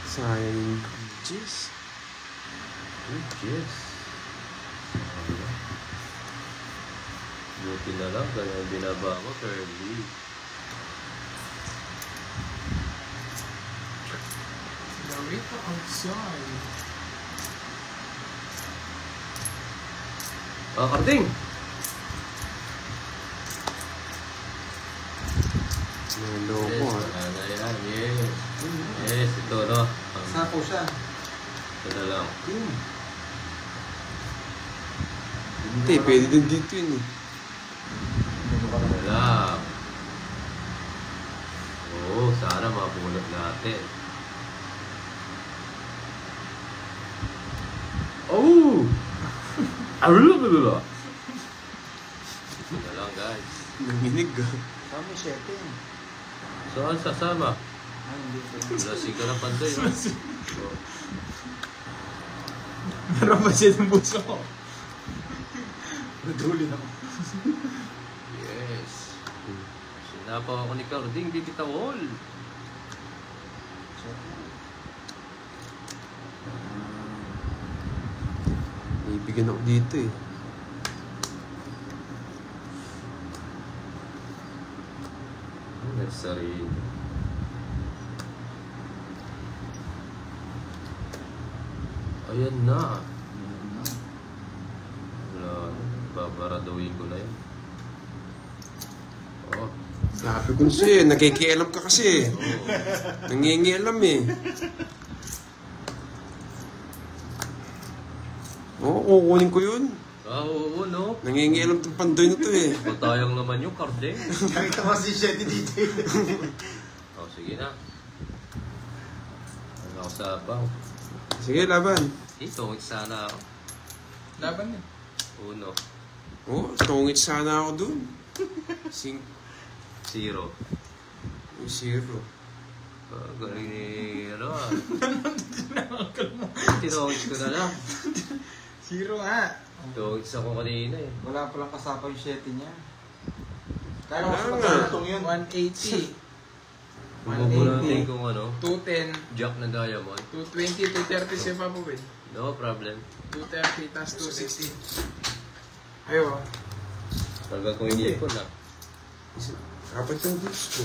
Speaker 4: Sayang. Jeez.
Speaker 1: Yes. Buti na lang, kaya binaba ko, Kirby.
Speaker 3: Larita outside.
Speaker 1: Carding!
Speaker 4: Naloko,
Speaker 1: Yes,
Speaker 4: ha?
Speaker 1: wala na yan, yes. Yes, ito, no?
Speaker 2: Sapo siya.
Speaker 1: Ito na lang.
Speaker 4: Hindi, pwede din dito yun, eh.
Speaker 1: Wala. Oo, sana mapulot natin. Oh! Arululula! Ito lang, guys.
Speaker 4: Nanginig, ha?
Speaker 2: Kami 7.
Speaker 1: Saan sasama?
Speaker 2: Ay, hindi ko.
Speaker 1: Lasing ka ng Pandoy, no? Oh.
Speaker 3: Meron ba siya ng buso ko?
Speaker 2: Naduli ako.
Speaker 1: Yes. Sinapaw ako ni Carding Bibitahol.
Speaker 4: Ibigyan ako dito, eh.
Speaker 1: Nursery. Ayan na. Wala. Babaraduin ko na yun. Oh.
Speaker 4: Sabi ko sa'yo, nakikialam ka kasi. Nangingialam, eh. Oo, kukunin ko yun.
Speaker 1: Oo, no?
Speaker 4: Nangingialam tong pandoy na to eh.
Speaker 1: Patayang naman yung card eh.
Speaker 6: Nakita ko si Shetty dito.
Speaker 1: Oh, sige na. Ano ako sa bang?
Speaker 4: Sige, laban.
Speaker 1: Tungit sana ako.
Speaker 3: Laban eh.
Speaker 1: Uno.
Speaker 4: Oo, tungit sana ako dun.
Speaker 1: 0.
Speaker 4: 0.
Speaker 1: Galing ni, ano ah. Tinungit ko na lang.
Speaker 3: 0 nga.
Speaker 1: Tungit ako kanina eh.
Speaker 2: Wala palang kasapa yung Shetty niya. Kaya
Speaker 4: Wala
Speaker 2: mas
Speaker 4: nga.
Speaker 2: matulong yun.
Speaker 3: 180.
Speaker 1: Bubulatin kung ano.
Speaker 3: 210.
Speaker 1: Jack na diamond.
Speaker 3: 220, 230 si Papa Will.
Speaker 1: No problem.
Speaker 3: 230 tas 260. Ayo.
Speaker 1: Talaga kung hindi ko na.
Speaker 4: Apat yung boots ko.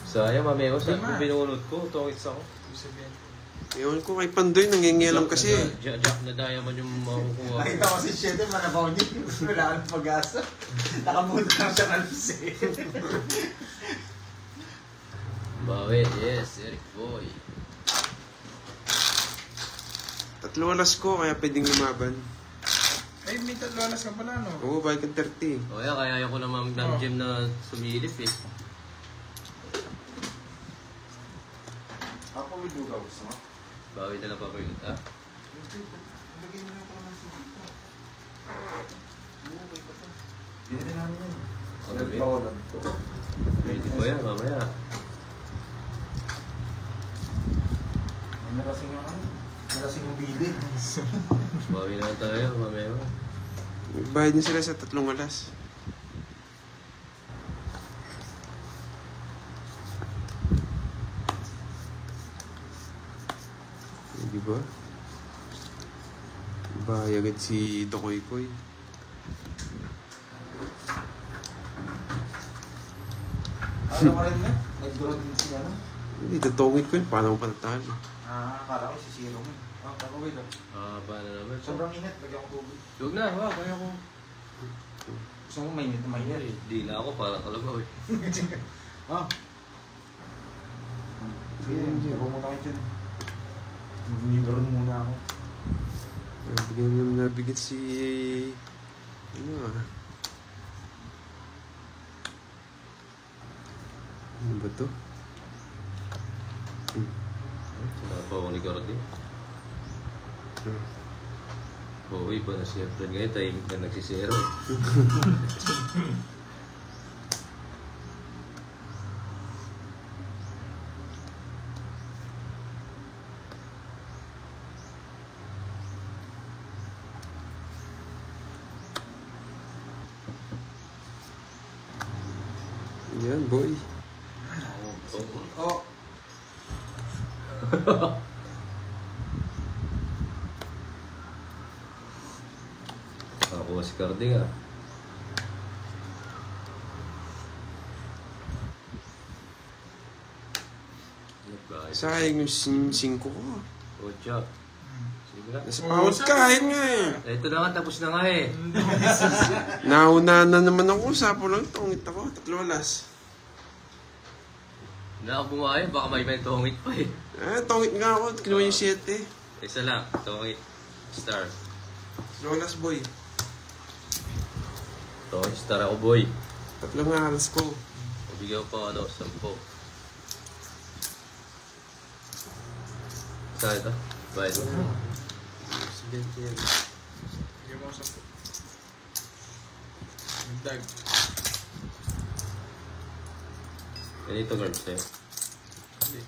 Speaker 1: Sayang, mamaya sa
Speaker 3: Lima.
Speaker 1: binunod ko. Tungit ako.
Speaker 3: 270.
Speaker 4: Ewan ko kay pandoy, nangingialam kasi.
Speaker 1: Jack na diamond yung makukuha ko.
Speaker 6: Nakita ko si Shetty, manabaw niya. Wala kang pag-asa. Nakamunta lang siya kalis eh.
Speaker 1: Bawi, yes, Eric Boy.
Speaker 4: 3 alas ko, kaya pwedeng lumaban.
Speaker 3: Ay, may 3 alas ka pala, no?
Speaker 4: Oo, balik ang 30.
Speaker 1: O yan, kaya ayoko naman ng gym na sumilip eh.
Speaker 2: Ako will buga gusto mo?
Speaker 1: Bawi na lang pa kayo ha?
Speaker 2: Lagyan mo na ako naman si Dito. Buhay pa to. Binili namin yan. Nagbawalan ko.
Speaker 1: Pwede ko yan, mamaya.
Speaker 2: Nalasing yung ano? Nalasing yung bili.
Speaker 1: Bawi na lang tayo, mamaya.
Speaker 4: Bayad niya sila sa 3 alas. Di ba? Bahay agad si Tokoy Koy.
Speaker 2: Ano ka rin na? Nag-draw din siya, ano?
Speaker 4: Hindi, tatungit ko yun. Paano ko patatalo?
Speaker 2: Akala ko si Zero mo. Ako will.
Speaker 1: Paano naman?
Speaker 2: Sobrang init. Lagyan ko tubig.
Speaker 1: Huwag na, kaya ko.
Speaker 2: Gusto mo mainit na mainit.
Speaker 1: Di na ako, parang kalabaw eh.
Speaker 2: Ah. Sige, hindi. Pumunta kayo dyan. Mag-nibron muna ako.
Speaker 4: Bigyan mo naman nabigat si... Ano ah? Ano ba to?
Speaker 1: Sinapa ako ni Cordy. Oo, iba na siya. Ngayon, tahimik na nagsisero eh.
Speaker 4: Yan, boy.
Speaker 2: Oh.
Speaker 1: Ako si Cordy nga.
Speaker 4: Sayang yung 5 ko.
Speaker 1: Ocho. Sige na.
Speaker 4: Nasa pawad kain nga eh.
Speaker 1: Ito na nga, tapos na nga eh.
Speaker 4: Nauna na naman ako. Sapo lang, tungit ako. 3 alas.
Speaker 1: Hindi na ako bumahay, baka may tungit pa eh.
Speaker 4: Tungit nga ako. Kinuha yung 7.
Speaker 1: Isa lang, tungit. Star.
Speaker 4: 3 alas, boy.
Speaker 1: Tungit, star ako boy.
Speaker 4: 3 nga alas ko.
Speaker 1: Bigyan ko ano, 10. Saan ito? Bayad mo.
Speaker 3: Bigyan mo sa... Dag.
Speaker 1: Ganito guard sa'yo.
Speaker 3: Hindi.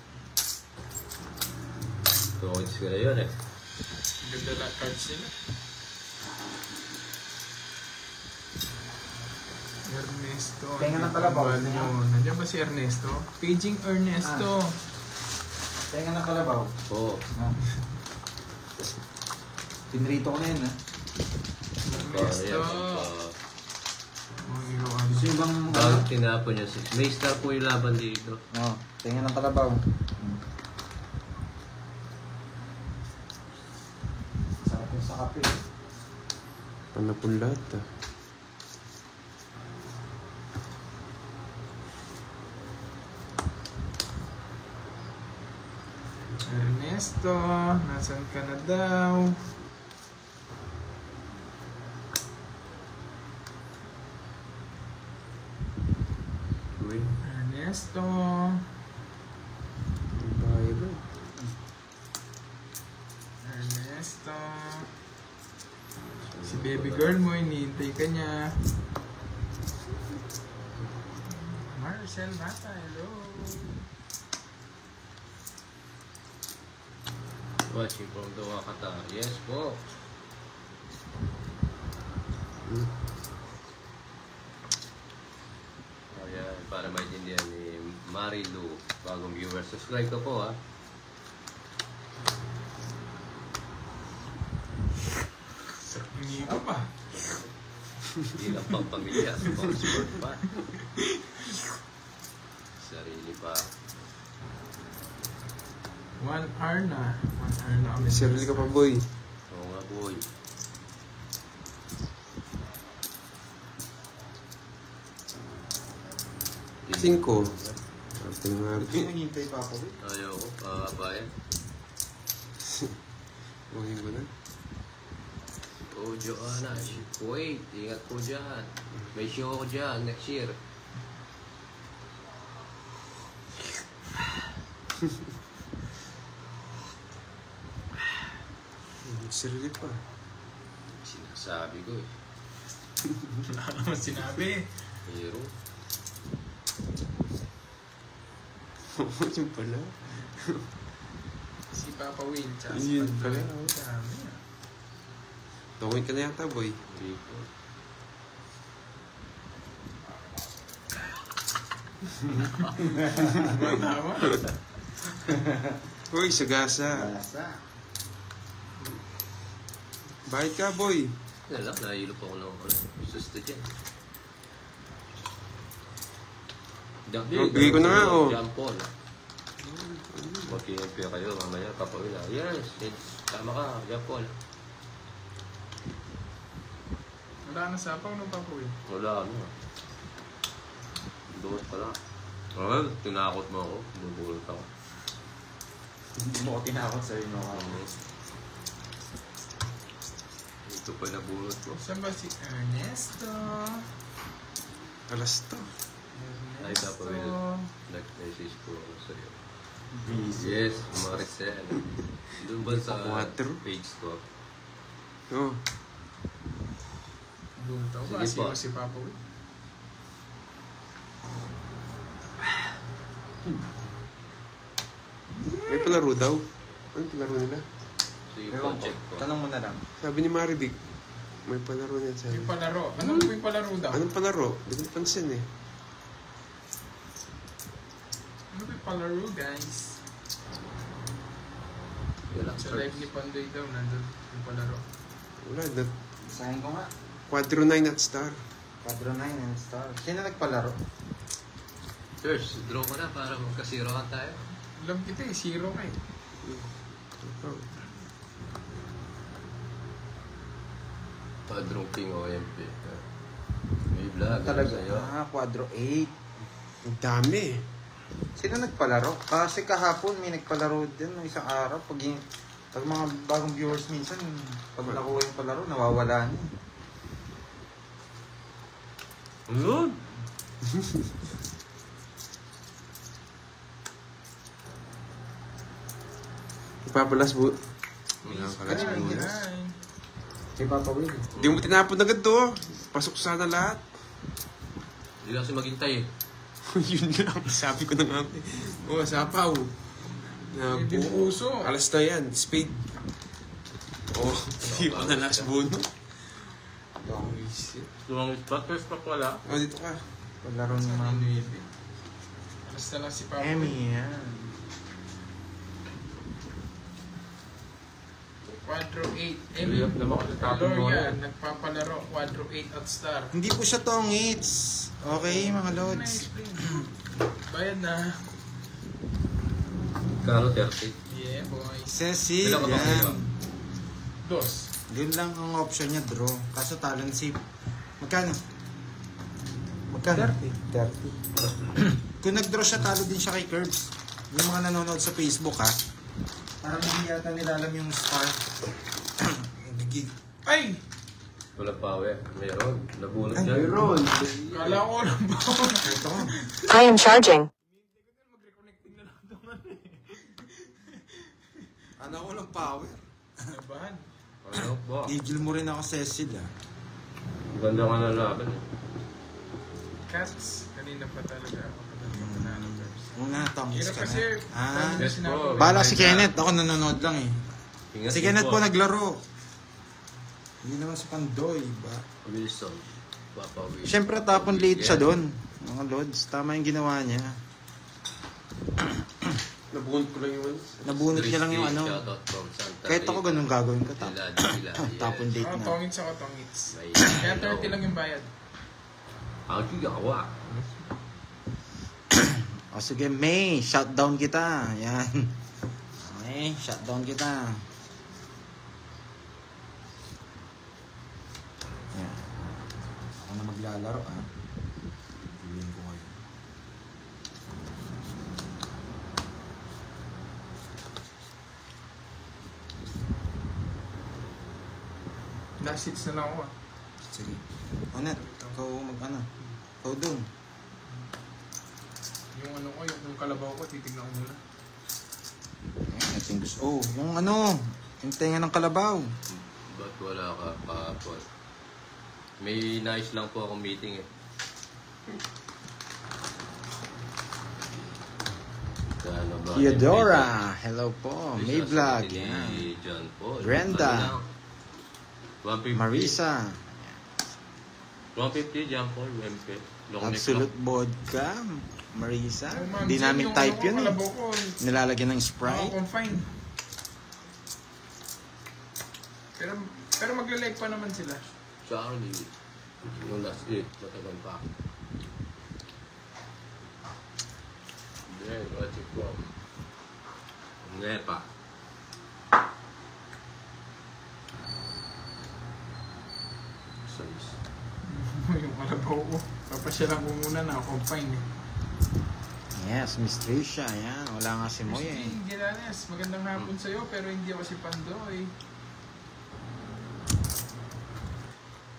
Speaker 1: Tungit sila yun eh.
Speaker 3: Ganda na cards nila. Ernesto.
Speaker 2: Tenga ng kalabaw.
Speaker 3: Nandiyan ba si Ernesto? Paging Ernesto.
Speaker 2: Tenga ng kalabaw.
Speaker 1: Oo.
Speaker 2: Pinrito ko na yun, ha?
Speaker 3: Ernesto.
Speaker 2: Gusto nyo bang...
Speaker 1: Bakit tinapon niya? May star po yung laban dito.
Speaker 2: Oo. Tenga ng kalabaw. Sarap yung sa kape.
Speaker 4: Panapon lahat ah.
Speaker 3: Ernesto, nasan ka na daw? Ernesto.
Speaker 4: Byron.
Speaker 3: Ernesto. Si baby girl mo, hinihintay ka niya. Marcel Mata, hello.
Speaker 1: Watching from Doha, Qatar. Yes po. Ayan, para maintindihan ni Marilu, bagong viewer. Subscribe ka po, ha.
Speaker 3: Hindi ka pa.
Speaker 1: Hindi lang pang pamilya, sa pang sport pa. Sarili pa.
Speaker 3: 1 hour na. 1 hour na kami.
Speaker 4: Sarili ka pa, boy.
Speaker 1: Oo nga, boy.
Speaker 4: Cinco. Tingnan nga rin.
Speaker 2: Hinihintay pa ako.
Speaker 1: Ayaw ko, pabayan.
Speaker 4: Uwi mo na.
Speaker 1: Oh, Joanna, wait, ingat po dyan. May show ako dyan next year.
Speaker 4: Sarili pa.
Speaker 1: Sinasabi ko eh.
Speaker 3: Wala naman sinabi.
Speaker 1: Hero.
Speaker 4: Yun pala.
Speaker 3: Si Papa Will, tsaka
Speaker 4: Yun
Speaker 3: si
Speaker 4: pala.
Speaker 3: Pandora. Dami ah.
Speaker 4: Tungin ka na yata, boy.
Speaker 1: Hindi ko.
Speaker 3: Tama.
Speaker 4: Uy, sagasa.
Speaker 2: Basa.
Speaker 4: Bakit ka, boy?
Speaker 1: Yan lang, nahihilo pa ako ng susto dyan.
Speaker 4: Bigay ko na nga, oh.
Speaker 1: John Paul. Mag-PMP kayo, mamaya, papawila. Yes, tama ka, John Paul.
Speaker 3: Wala na sapaw ng Papa Will.
Speaker 1: Wala, ano. Doon pala. Well, tinakot mo ako. Bubulot ako.
Speaker 2: Hindi mo ko tinakot sa'yo, no?
Speaker 1: Ito pa nabulot ko.
Speaker 3: Saan ba si Ernesto?
Speaker 4: Alas to.
Speaker 1: Ay, Papa Will.
Speaker 3: Ernesto.
Speaker 1: Nag-message ko ako sa'yo.
Speaker 2: Busy.
Speaker 1: Yes, Maricel. Doon ba sa
Speaker 4: Quatro?
Speaker 1: page ko?
Speaker 4: Oh.
Speaker 3: Buntaw ba?
Speaker 1: Sige
Speaker 3: Sino
Speaker 1: po.
Speaker 3: si Papa Will?
Speaker 4: May palaro daw. Ano palaro nila?
Speaker 1: Sige po,
Speaker 2: Ewan ko.
Speaker 1: check ko.
Speaker 2: Tanong mo na lang.
Speaker 4: Sabi ni Maribig, may palaro niyan sa
Speaker 3: Yung palaro. Anong yung palaro daw?
Speaker 4: Anong palaro? Hindi ko napansin eh.
Speaker 3: Ano yung palaro, guys?
Speaker 1: Wala.
Speaker 3: Sa live ni Pandoy daw, nandun yung palaro.
Speaker 4: Wala. That,
Speaker 2: Sahin ko nga.
Speaker 4: Quadro 9 at star.
Speaker 2: 4-9 and star. Sino nagpalaro?
Speaker 1: Search, draw mo na para magkasiroan tayo.
Speaker 3: Alam kita eh, 0 ka eh.
Speaker 4: Oh.
Speaker 1: Padrong King OMP. May vlog.
Speaker 2: Talaga.
Speaker 1: Sa'yo.
Speaker 2: Quadro 8.
Speaker 4: Ang dami.
Speaker 2: Sino nagpalaro? Kasi kahapon may nagpalaro din ng isang araw. Pag mga bagong viewers minsan, pag nakuha yung palaro, nawawala niya.
Speaker 1: Ano?
Speaker 4: Ipapalas bu...
Speaker 3: Miss
Speaker 4: Wala kalas
Speaker 3: Kai,
Speaker 4: bulas.
Speaker 3: hi.
Speaker 2: Kay Papa Will.
Speaker 4: Hindi mo tinapon agad to. Pasok sana lahat.
Speaker 1: Hindi lang kasi maghintay eh.
Speaker 4: Yun lang. Sabi ko na nga. Oh, sapaw.
Speaker 3: Hindi mo uso.
Speaker 4: Alas na yan. Spade. Oh, hindi pa na last bono. Oh, shit.
Speaker 1: Lumang spot, first pa wala.
Speaker 4: Oh, dito ka.
Speaker 2: Palaro ni
Speaker 3: Sa
Speaker 2: Mami.
Speaker 3: Navy. Basta lang si Papa Will.
Speaker 2: Emmy, yan.
Speaker 3: Quadro 8.
Speaker 1: Hirap naman kasi tapon mo
Speaker 3: Gloria,
Speaker 1: yan.
Speaker 3: nagpapalaro. Quadro 8 at star.
Speaker 2: Hindi po siya tongits. Okay, mga lods.
Speaker 3: Na-explain. Bayad na.
Speaker 1: Kano 30?
Speaker 3: Yeah, boys.
Speaker 2: Cecil,
Speaker 1: Ilan ka ba kayo?
Speaker 2: yan.
Speaker 3: Dos.
Speaker 2: Yun lang ang option niya, draw. Kaso talent save. Magkano? Magkano? 30. Kung nag-draw siya, talo din siya kay Curbs. Yung mga nanonood sa Facebook, ha? Parang hindi yata nila alam yung star.
Speaker 3: Ay!
Speaker 1: Wala power. Meron. Nabulot
Speaker 2: Ay,
Speaker 1: dyan.
Speaker 4: Ron.
Speaker 3: Kala ko lang ba?
Speaker 2: Ito.
Speaker 7: I am charging.
Speaker 2: Ano ko ng power?
Speaker 3: Nabahan.
Speaker 1: Ano ba?
Speaker 2: Gigil mo rin ako, Cecil, ah.
Speaker 1: Ganda ka na laban.
Speaker 3: Cats. Kanina pa talaga ako. Banana Bears.
Speaker 2: Una, Tommy's
Speaker 3: Hirap
Speaker 2: ka
Speaker 3: kasi.
Speaker 2: na. Ah,
Speaker 3: dami na
Speaker 1: yes
Speaker 3: sinabi.
Speaker 1: po.
Speaker 2: bala si Kenneth. Ako nanonood lang eh.
Speaker 1: Ingat
Speaker 2: Si
Speaker 1: din
Speaker 2: Kenneth po naglaro. Hindi naman si Pandoy ba?
Speaker 1: Wilson. Papa Wilson.
Speaker 2: Siyempre tapon late siya doon. Mga Lods, tama yung ginawa niya.
Speaker 4: Nabunod ko lang yung ones.
Speaker 2: Nabunot niya lang yung ano.
Speaker 1: Shoutout from Santa
Speaker 2: Kahit ako
Speaker 1: Rita.
Speaker 2: ganun gagawin ko.
Speaker 1: Sila,
Speaker 2: Tapon date
Speaker 3: Oh,
Speaker 2: na.
Speaker 3: tongits ako, tongits.
Speaker 1: May
Speaker 3: Kaya 30 lang yung bayad.
Speaker 1: Ang gawa.
Speaker 2: O sige, May, shutdown kita. Yan. May, shutdown kita. Yan. Ako na maglalaro, ah. Piliin ko ngayon.
Speaker 3: Last hits na lang ako ah.
Speaker 2: Sige. Onet, ikaw mag-ano. Ikaw dun.
Speaker 3: Yung ano ko, yung kalabaw ko, titignan ko muna.
Speaker 2: Ayan, natin gusto. Oh, yung ano. Yung tenga ng kalabaw.
Speaker 1: Ba't wala ka kahapon? May nice lang po akong meeting eh. Ano ba?
Speaker 2: Theodora. Hello po. May
Speaker 1: May
Speaker 2: vlog.
Speaker 1: Ni
Speaker 2: Yan.
Speaker 1: John Paul.
Speaker 2: Brenda.
Speaker 1: Ano lang? 150.
Speaker 2: Marisa.
Speaker 1: 150 John Paul. MP. Long neck
Speaker 2: Absolute
Speaker 1: lang.
Speaker 2: vodka. Marisa.
Speaker 3: Oh, ma'am,
Speaker 2: Hindi
Speaker 3: Jen,
Speaker 2: namin
Speaker 3: yung
Speaker 2: type
Speaker 3: ano ko,
Speaker 2: yun eh.
Speaker 3: kalabaw ko,
Speaker 2: Nilalagyan ng
Speaker 3: ako
Speaker 2: Sprite.
Speaker 3: confine. Pero magla-like pa naman sila.
Speaker 1: Charlie. Yung last 8. Matagal pa. Hindi. Watch it from. Nepa. Size.
Speaker 3: Yung kalabaw ko. Papasyalan ko muna na confine eh.
Speaker 2: Yes, Miss Tricia. Yan. Wala nga si Moy eh.
Speaker 3: Hey, Gilanes, magandang hapon sa'yo pero hindi ako si Pandoy.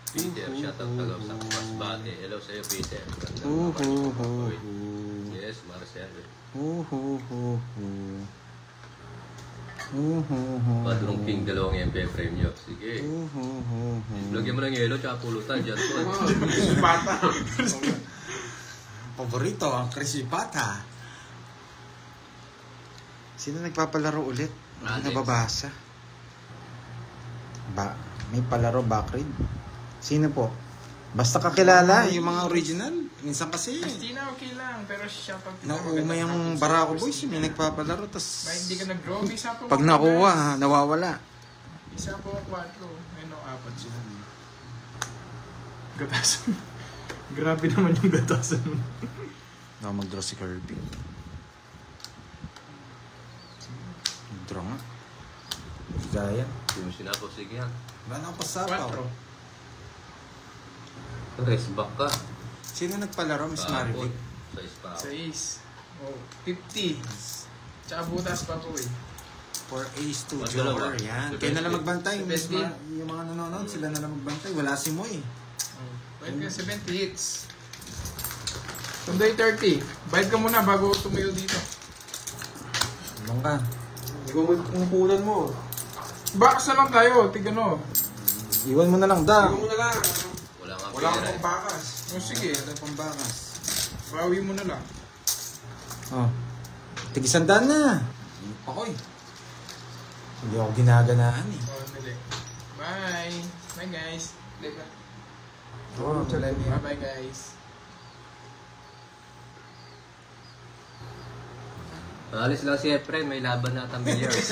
Speaker 1: Peter, shoutout tagaw sa Masbate. Hello sa'yo, Peter. Ganda
Speaker 2: Hu
Speaker 1: naman.
Speaker 2: hu hu
Speaker 1: Oy.
Speaker 2: hu.
Speaker 1: Yes, Marcel.
Speaker 2: Hu hu hu hu. Hu hu hu.
Speaker 1: Padrong King, dalawang MP frame nyo. Sige.
Speaker 2: Hu hu hu hu.
Speaker 1: Lagyan mo ng yelo, tsaka pulutan dyan.
Speaker 4: Bata.
Speaker 2: Paborito, ang Crisipata. Sino nagpapalaro ulit? Hindi
Speaker 1: Alex.
Speaker 2: nababasa. May palaro backread. Sino po? Basta kakilala, yung mga original. Minsan kasi,
Speaker 3: Christina okay lang pero shoutout kita.
Speaker 2: nauumay ang Barako Boys, may nagpapalaro, tas
Speaker 3: Ba, hindi ka nag-draw. Isa po
Speaker 2: pag
Speaker 3: ako,
Speaker 2: nakuha,
Speaker 3: guys.
Speaker 2: nawawala.
Speaker 3: Isa po 4. Ayun o, 4 sila. Gatasan. Grabe naman yung gatasan.
Speaker 2: Ako mag-draw si Kirby. Mag-draw nga. Gaya.
Speaker 1: Hindi mo sinapos. Sige yan.
Speaker 2: Wala na akong pasapaw.
Speaker 3: 4.
Speaker 1: Rest back ka.
Speaker 2: Sino nagpalaro, Miss Marivic?
Speaker 1: Sa ispa.
Speaker 3: 6. Oh, 50. Tsaka butas pa po eh.
Speaker 2: For Ace 2,
Speaker 1: Mas
Speaker 2: Joker.
Speaker 1: dalawa.
Speaker 2: Yan.
Speaker 1: The
Speaker 2: Kaya na
Speaker 1: best
Speaker 2: lang magbantay.
Speaker 3: best
Speaker 2: Miss yung mga nanonood, sila na lang magbantay. Wala si Moy.
Speaker 3: Oh. Bayad ka 70 hits. Sunday 30. Bayad ka muna bago tumayo dito.
Speaker 2: Anong ka?
Speaker 4: Hindi ko magkukunan mo.
Speaker 3: Box na lang tayo. Tigano.
Speaker 2: Iwan mo na lang, da.
Speaker 4: Hindi mo na lang.
Speaker 1: Wala nga
Speaker 4: Wala
Speaker 1: pera.
Speaker 4: akong bakas.
Speaker 3: Oh, sige.
Speaker 2: Ito pambakas.
Speaker 3: Bawi mo na lang.
Speaker 2: Oh. Tigisandaan na. Ako'y. Hindi ako ginaganahan eh.
Speaker 3: Oh, dali. Bye. Bye guys.
Speaker 2: Oh,
Speaker 3: Bye guys.
Speaker 1: Alis lang si Efren. May laban na atang billiards.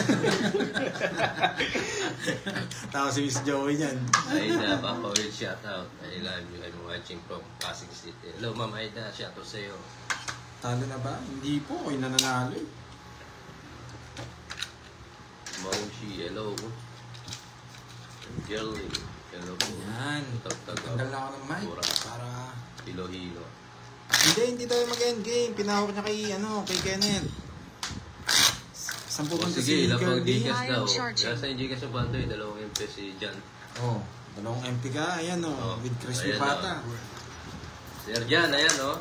Speaker 2: Tao si Miss Joey niyan.
Speaker 1: Aida, Papa Will, shoutout. I love you. I'm watching from Pasig City. Hello, Ma'am Aida. Shoutout sa'yo.
Speaker 2: Talo na ba? Hindi po. Ako'y nananalo eh.
Speaker 1: Maushi, hello. Girly, hello po.
Speaker 2: Yan.
Speaker 1: Tagtagaw.
Speaker 2: Tanggal na ako ng mic.
Speaker 1: Pura.
Speaker 2: Para...
Speaker 1: Hilo-hilo.
Speaker 2: Hindi tayo mag-endgame. Pinahawak niya kay Kenneth. Sampu
Speaker 1: O
Speaker 2: punta
Speaker 1: sige,
Speaker 2: si
Speaker 1: ilang pang
Speaker 2: Kirby.
Speaker 1: Gcash daw.
Speaker 5: charging.
Speaker 1: Kaya sa Gcash sa Bandoy, dalawang MP si Jan.
Speaker 2: Oh, dalawang MP ka. Ayan
Speaker 1: Oh,
Speaker 2: with crispy
Speaker 1: ayan,
Speaker 2: pata.
Speaker 1: Sir Jan, ayan o.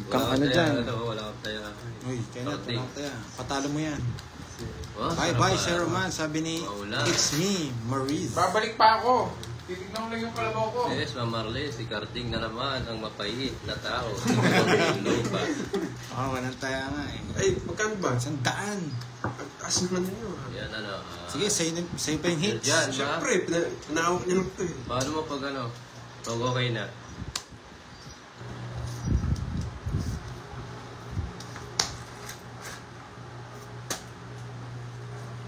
Speaker 2: Kang ano dyan?
Speaker 1: Wala kang taya.
Speaker 2: Uy, Kenneth,
Speaker 1: Sorting.
Speaker 2: walang taya. Patalo mo yan.
Speaker 1: Oh,
Speaker 2: Bye-bye,
Speaker 1: sarap
Speaker 2: Sir
Speaker 1: pa.
Speaker 2: Roman. Sabi ni,
Speaker 1: Maulan.
Speaker 2: it's me, Maurice.
Speaker 3: Babalik pa ako. Titignan ko lang yung kalabaw ko.
Speaker 1: Yes, Ma'am Marley, si Carding na naman ang mapait na tao. Low pa.
Speaker 2: Walang taya nga eh.
Speaker 4: Ay, magkano ba?
Speaker 2: 100.
Speaker 4: Taas naman yun.
Speaker 1: Yan ano.
Speaker 2: Sige, sa'yo pa yung hits.
Speaker 1: Diyan ba?
Speaker 4: Siyempre, pinahawak niya lang ito eh.
Speaker 1: Paano mo pag ano? Pag okay na.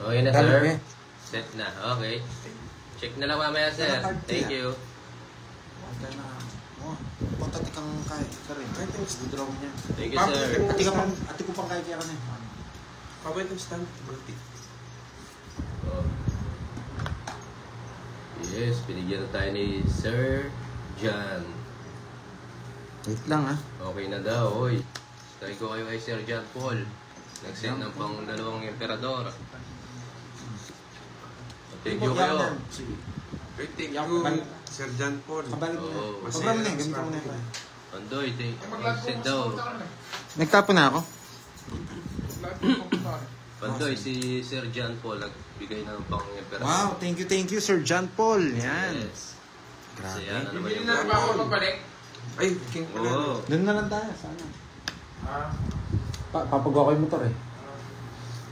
Speaker 1: Okay na,
Speaker 2: Dami,
Speaker 1: sir.
Speaker 2: eh.
Speaker 1: Set na. Okay. Check na lang mamaya, sir. Thank you.
Speaker 2: Oh, punta tikang kaya ka rin.
Speaker 4: Ay, thanks.
Speaker 2: Withdraw niya.
Speaker 1: Thank you, sir.
Speaker 2: Ati ko pang kaya ka na.
Speaker 4: Pabait ang stand. Multi.
Speaker 1: Oh. Yes, binigyan na tayo ni Sir John.
Speaker 2: Wait lang ha.
Speaker 1: Okay na daw, oy. Try ko kayo kay Sir John Paul. Nag-send ng pang dalawang emperador. Thank you kayo.
Speaker 2: Sige.
Speaker 4: Ay, thank
Speaker 6: Yak,
Speaker 4: you,
Speaker 6: balik.
Speaker 4: Sir John Paul.
Speaker 2: Kabalik mo na.
Speaker 1: Oo.
Speaker 2: Pabram na, gamit mo na yun.
Speaker 1: Andoy,
Speaker 3: Maglahat ko
Speaker 1: send
Speaker 3: mas
Speaker 1: daw.
Speaker 3: punta ka na.
Speaker 2: Nagtapo na ako.
Speaker 3: Maglahat ko punta ka na.
Speaker 1: Pandoy, si Sir John Paul nagbigay ng pang emperador.
Speaker 2: Wow, thank you, Sir John Paul. Yan.
Speaker 1: Yes.
Speaker 2: Grabe.
Speaker 1: Kasi yan, ano naman
Speaker 3: Bibili
Speaker 1: yung...
Speaker 3: na ba ako pagbalik?
Speaker 4: Ay, king pala.
Speaker 1: Oo.
Speaker 2: Doon na lang tayo, sana.
Speaker 3: Ah,
Speaker 6: Papagawa ko yung motor eh.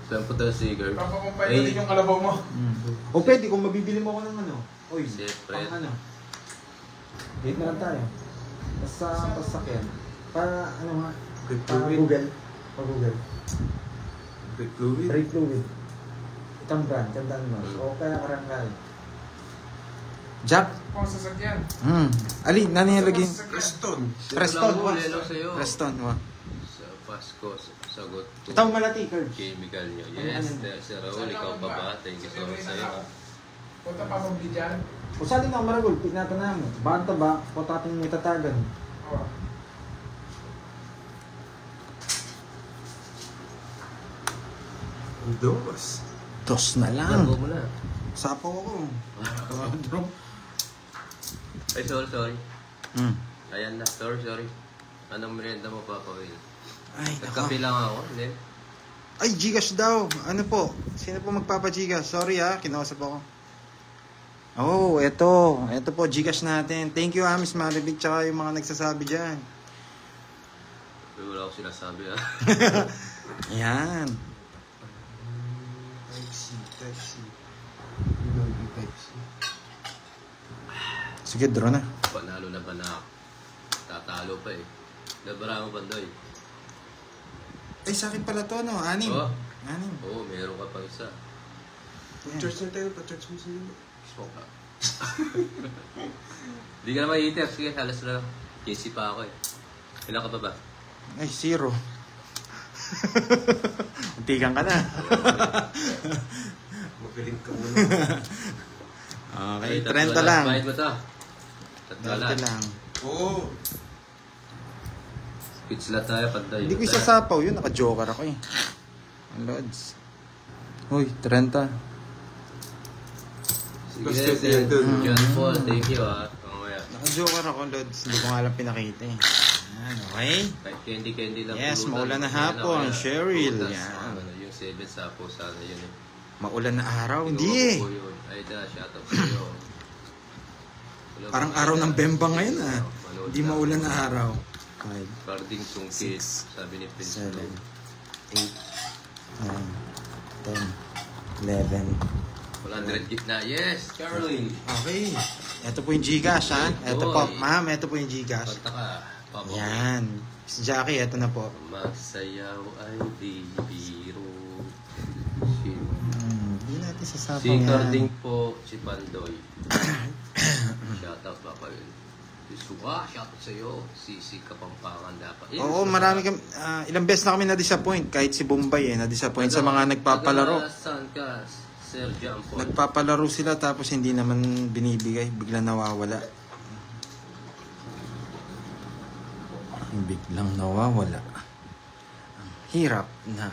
Speaker 1: Saan po tayo si Girl?
Speaker 3: papakumpay na din yung kalabaw mo.
Speaker 2: O pwede, kung mabibili mo ako ng ano. Oy,
Speaker 1: Siyempre.
Speaker 2: pang ano.
Speaker 6: Date na lang tayo. Basta pasakyan. Para ano nga.
Speaker 4: Brake
Speaker 6: Para
Speaker 4: fluid.
Speaker 6: Google. Pa Google.
Speaker 4: Brake fluid.
Speaker 6: Brake fluid. Itang brand. Tandaan mo. O kaya karangkal.
Speaker 2: Jack.
Speaker 3: Kung sasakyan.
Speaker 2: Ali, nani lagi?
Speaker 4: Preston.
Speaker 2: Preston,
Speaker 1: Sino
Speaker 2: wa.
Speaker 1: lang mo, lelo sa'yo?
Speaker 2: Preston, wa.
Speaker 1: Sa Pasko, sagot to.
Speaker 2: Itaw malati, Kurt.
Speaker 1: Chemical nyo. Yes, Sir Raul, ikaw pa ba? Thank you so much sa'yo.
Speaker 3: Punta pa mabili dyan.
Speaker 6: O sa atin ako maragol. Pinatana mo. Banta ba? O tating may tatagan.
Speaker 3: Oo.
Speaker 4: Dos.
Speaker 2: Dos na lang.
Speaker 1: Bago mo na.
Speaker 2: Sapaw ako. Drop.
Speaker 1: Ay, sorry.
Speaker 2: Hmm.
Speaker 1: Ayan na, sorry. Anong merienda mo, Papa Will?
Speaker 2: Ay,
Speaker 1: Nagkape
Speaker 2: nako.
Speaker 1: lang ako, hindi?
Speaker 2: Ay, Gcash daw. Ano po? Sino po magpapa-Gcash? Sorry ha, kinausap ako. Oh, eto. Eto po, Gcash natin. Thank you, Miss Maribig, tsaka yung mga nagsasabi dyan.
Speaker 1: Pero wala ako sinasabi, ha?
Speaker 2: Yan.
Speaker 4: Type C. Type C.
Speaker 2: Sige, draw na.
Speaker 1: Panalo na ba na ako? Tatalo pa eh. Labara mo, Pandoy.
Speaker 2: Ay, sa akin pala to, no? Anim.
Speaker 1: Oh.
Speaker 2: Anim.
Speaker 1: Oo, meron ka pa isa.
Speaker 2: Yan.
Speaker 4: Church na tayo. Pa-church mo sa inyo.
Speaker 1: Smoke ka. Hindi ka na mag-eater. Sige, halos na lang. 15 pa ako eh. Ilan ka pa ba?
Speaker 2: Ay, 0. Antikan ka na.
Speaker 4: Magaling ka muna.
Speaker 2: Okay,
Speaker 1: Ay,
Speaker 2: 30
Speaker 1: tatlo
Speaker 2: lang.
Speaker 1: Bayad mo to. Tatlo
Speaker 2: 30 lang.
Speaker 4: Oo.
Speaker 1: Pitch lang tayo, Pandoy.
Speaker 2: Hindi ko isasapaw yun. Naka-joker ako eh. Ang loads. Uy, 30.
Speaker 1: Sige,
Speaker 4: Plus
Speaker 1: Sir
Speaker 4: 50 dun.
Speaker 1: John Paul, thank you ha. Mamaya.
Speaker 2: Naka-joker ako, loads. Hindi ko nga lang pinakita eh. Yan, okay.
Speaker 1: Kahit candy lang.
Speaker 2: Yes,
Speaker 1: pulutan.
Speaker 2: maulan na
Speaker 1: Yan,
Speaker 2: hapon,
Speaker 1: kaya
Speaker 2: Cheryl,
Speaker 1: prutas,
Speaker 2: yan.
Speaker 1: ano, yung 7 sapo sana yun eh.
Speaker 2: Maulan na araw. Hindi
Speaker 1: Kinuha
Speaker 2: eh.
Speaker 1: ko po yun. Ay da, shout out sa'yo.
Speaker 2: Parang araw ng bembang ngayon ah.
Speaker 1: Manood
Speaker 2: Hindi
Speaker 1: na.
Speaker 2: maulan na araw. 5,
Speaker 1: Carding sungkit, sabi ni Prince
Speaker 2: 7,
Speaker 1: Blue.
Speaker 2: 8, 9, 10, 11.
Speaker 1: 100 gitna. Yes, Caroline.
Speaker 2: Okay. Ito po yung Gcash ha. Ito po, ma'am. Ito po yung Gcash.
Speaker 1: Kanta ka. Papa.
Speaker 2: Yan. Si Jackie, ito na po.
Speaker 1: Magsayaw ay di biro.
Speaker 2: Hindi natin sasapaw
Speaker 1: Si
Speaker 2: yan.
Speaker 1: Carding po, si Pandoy. Shout out Papa Will. Si Suha, shout out sa'yo. Si Kapampangan dapat.
Speaker 2: Oo, marami kami. Ilang beses na kami na-disappoint. Kahit si Bombay na-disappoint sa mga nagpapalaro.
Speaker 1: Saan ka, Sir John Paul?
Speaker 2: Nagpapalaro sila tapos hindi naman binibigay. Biglang nawawala. Biglang nawawala. Ang hirap na.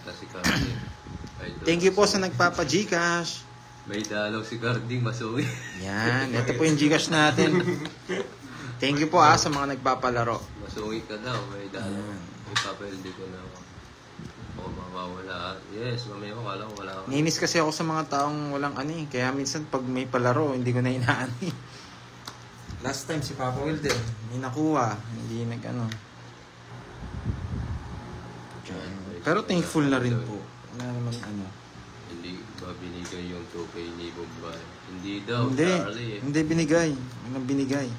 Speaker 1: Si Carding.
Speaker 2: Thank you po sa nagpapa-Gcash.
Speaker 1: May dalaw si Carding, masuwi.
Speaker 2: Yan, ito po yung Gcash natin. Thank you po sa mga nagpapalaro.
Speaker 1: Masuwi ka daw, may dalaw.
Speaker 2: Ayan.
Speaker 1: May papel, di ko na ako Mawawala. Yes, mamaya ko, kala ko wala ako.
Speaker 2: Nainis kasi ako sa mga taong walang ano eh. Kaya minsan pag may palaro, hindi ko na inaano eh. Last time si Papa Will din, may nakuha. Hindi nag-ano. Pero thankful na rin po. Wala naman ano.
Speaker 1: Hindi ba binigay yung 2K ni Bombay? Hindi daw,
Speaker 2: Hindi.
Speaker 1: Charlie.
Speaker 2: Hindi binigay. Walang binigay.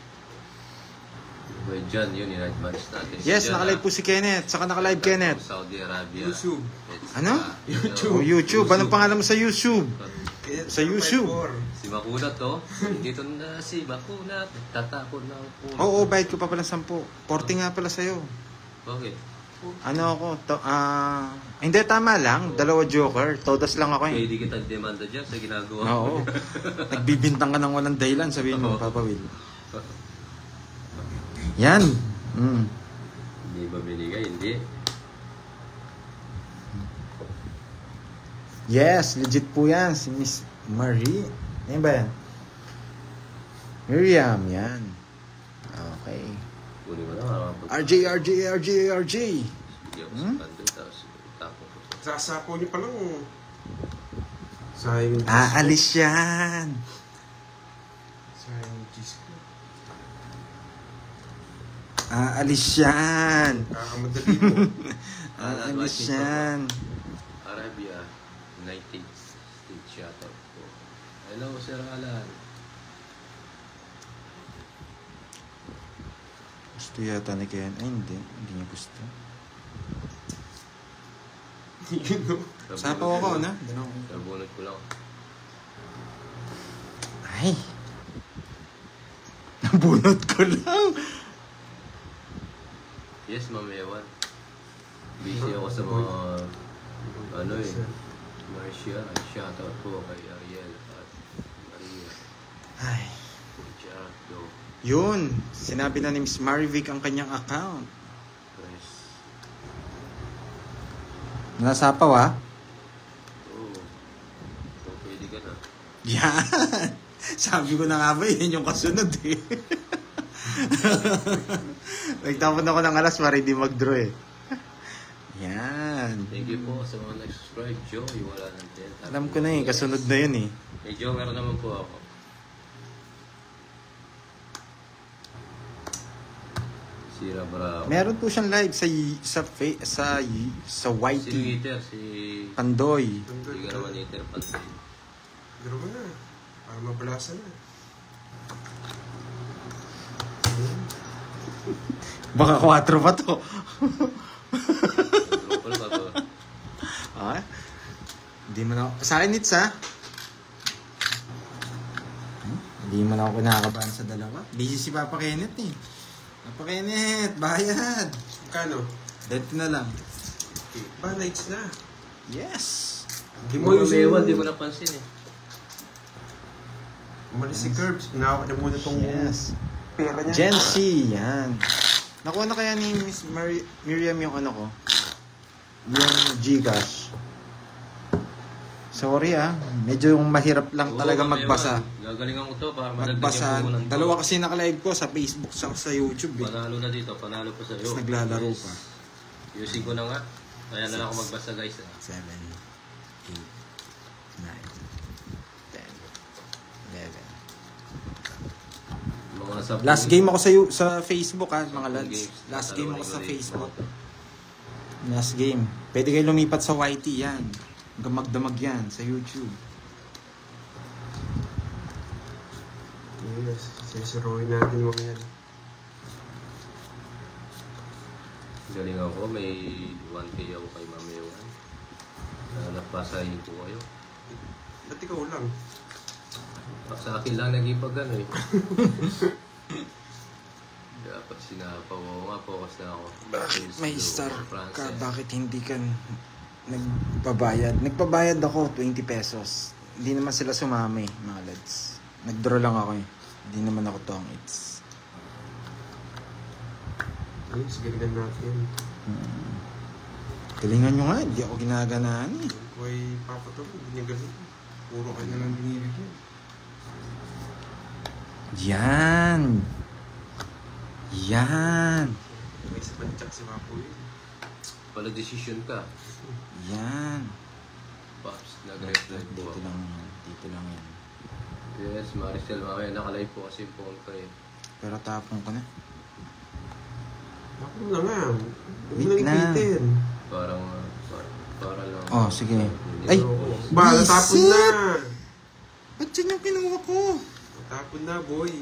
Speaker 1: Well, John, yun, yung advance natin.
Speaker 2: Yes,
Speaker 1: John,
Speaker 2: nakalive po si Kenneth. Saka nakalive Kenneth.
Speaker 1: Saudi Arabia.
Speaker 4: YouTube.
Speaker 2: Ano?
Speaker 1: YouTube.
Speaker 2: Oh, YouTube. Anong pangalan mo sa YouTube? Sa YouTube.
Speaker 1: Si Makunat, to. Dito na si Makunat. Tatapon ng puno.
Speaker 2: Oo, bayad ko pa pala 10. 40 nga pala sa'yo.
Speaker 1: Bakit?
Speaker 2: Ano ako? Hindi, tama lang. 2 joker. Todas lang ako eh.
Speaker 1: Pwede kita demanda dyan sa ginagawa.
Speaker 2: Oo. Nagbibintang ka ng walang dahilan. Sabihin mo,
Speaker 1: Oo.
Speaker 2: Papa Will. Yan. Mm.
Speaker 1: Hindi ba binigay? Hindi.
Speaker 2: Yes, legit po yan. Si Miss Marie. Yan ba yan? Miriam, yan. Okay.
Speaker 1: Kunin mo na. Makapag-
Speaker 2: RJ.
Speaker 1: Bigyan ko
Speaker 2: Hmm?
Speaker 1: sa kanto, tapos tapon ko.
Speaker 4: Sasapo niyo pa lang. Sayang yung
Speaker 2: Aalis yan.
Speaker 4: Sayang yung cheese ko.
Speaker 2: Aalis yan.
Speaker 4: Kakamadali mo.
Speaker 2: Aalis yan.
Speaker 1: Arabia, United States shoutout po. Hello, Sir Alan.
Speaker 2: Gusto yata ni Ken. Ay, hindi. Hindi niya gusto.
Speaker 4: Yun no.
Speaker 2: Sapaw ako, na?
Speaker 1: Sabunod ko lang.
Speaker 2: Ay. Nabunot ko lang.
Speaker 1: Yes, Ma'am Ewan. Busy ako sa mga ano eh. Marcia, shoutout po kay Ariel at Maria.
Speaker 2: Ay.
Speaker 1: Gerardo,
Speaker 2: Yun. Sinabi na ni Miss Marivic ang kanyang account.
Speaker 1: Chris.
Speaker 2: Nasapaw ah.
Speaker 1: Oo. So, pwede ka na.
Speaker 2: Yan. Sabi ko na nga ba, yun yung kasunod eh. Nagtapon ako ng alas para hindi mag-draw eh. Yan.
Speaker 1: Thank you po sa mga nag-subscribe. Joey, wala nang 10.
Speaker 2: Alam ko na eh, kasunod na yun eh.
Speaker 1: May joker naman po ako. Sira Bravo.
Speaker 2: Meron po siyang live sa
Speaker 1: Sino
Speaker 2: YT.
Speaker 1: hater? Si...
Speaker 2: Pandoy.
Speaker 1: Hindi ka naman hater, Pantoy.
Speaker 4: Garo na. Para mabalasan na.
Speaker 2: Baka 4 pa to.
Speaker 1: Grupal ba to?
Speaker 2: Ah? Hindi mo na ako... Sa akin, Nits, ha? Hindi mo na ako kinakabahan sa dalawa. Busy si Papa Kenneth, eh. Papa Kenneth, bayad.
Speaker 4: Kano?
Speaker 2: 20 na lang.
Speaker 4: Ba, nights na.
Speaker 2: Yes.
Speaker 4: Di
Speaker 1: Mo
Speaker 4: mo
Speaker 1: yung Ewan, di ko napansin eh.
Speaker 4: Umalis si Curbs. Pinawak na muna tong
Speaker 2: Yes.
Speaker 4: pera niya.
Speaker 2: Gen C, yan. Nakuha na kaya ni Miss Miriam yung ano ko? Yung Gcash. Sorry ah, medyo mahirap lang
Speaker 1: Oo,
Speaker 2: talaga
Speaker 1: Ma'am
Speaker 2: magbasa.
Speaker 1: Ewan. Gagalingan ko to para madagdagan
Speaker 2: Magbasa.
Speaker 1: ko ng
Speaker 2: Dalawa kasi naka-live ko sa Facebook sa YouTube eh.
Speaker 1: Panalo na dito, panalo pa sa iyo.
Speaker 2: Tapos naglalaro pa.
Speaker 1: Using ko na nga. Kaya na lang ako magbasa guys.
Speaker 2: 7, 8, 9, 10, 11.
Speaker 1: Mga nasa
Speaker 2: Last game ako sa Facebook ha, mga lads. Last game ako sa Facebook. Last game. Pwede kayo lumipat sa YT yan. Gamag-damag yan sa YouTube.
Speaker 4: Yes. Sisiroin natin mga yan.
Speaker 1: Galing ako, may 1K ako kay Mami Ewan. Napasahin ko kayo.
Speaker 4: Ba't ikaw lang?
Speaker 1: Sa akin lang nag-ipag ano eh. Dapat sinapaw ako nga, focus na ako.
Speaker 2: May star ka, bakit hindi ka nagbabayad? Nagbabayad ako 20 pesos. Hindi naman sila sumami, mga lads. Nag-draw lang ako eh. Hindi naman ako tongits.
Speaker 4: Ayun, sigaligan natin.
Speaker 2: Galingan nyo nga, hindi ako ginaganaan eh.
Speaker 4: Kung ay papato, hindi niya ganun. Puro ka na lang binibigyan.
Speaker 2: Yan! Yan!
Speaker 4: May isa pa ni Jack si Papo yun.
Speaker 1: Pala decision ka.
Speaker 2: Yan.
Speaker 1: Pops, nag-reply po
Speaker 2: Dito
Speaker 1: ako.
Speaker 2: lang yan. Dito lang yan.
Speaker 1: Yes, Maricel, mamaya nakalive po kasi yung phone ko eh.
Speaker 2: Pero tapong ko na.
Speaker 4: Ako na nga. Huwag mo
Speaker 2: Wait
Speaker 4: nang
Speaker 2: na.
Speaker 4: ipitin.
Speaker 1: Parang, para lang.
Speaker 2: Oh, sige.
Speaker 1: Hindi
Speaker 2: Ay!
Speaker 1: ako-
Speaker 4: Ba, natapon na.
Speaker 2: Ba't yan yung kinuha ko?
Speaker 4: Natapon na, boy.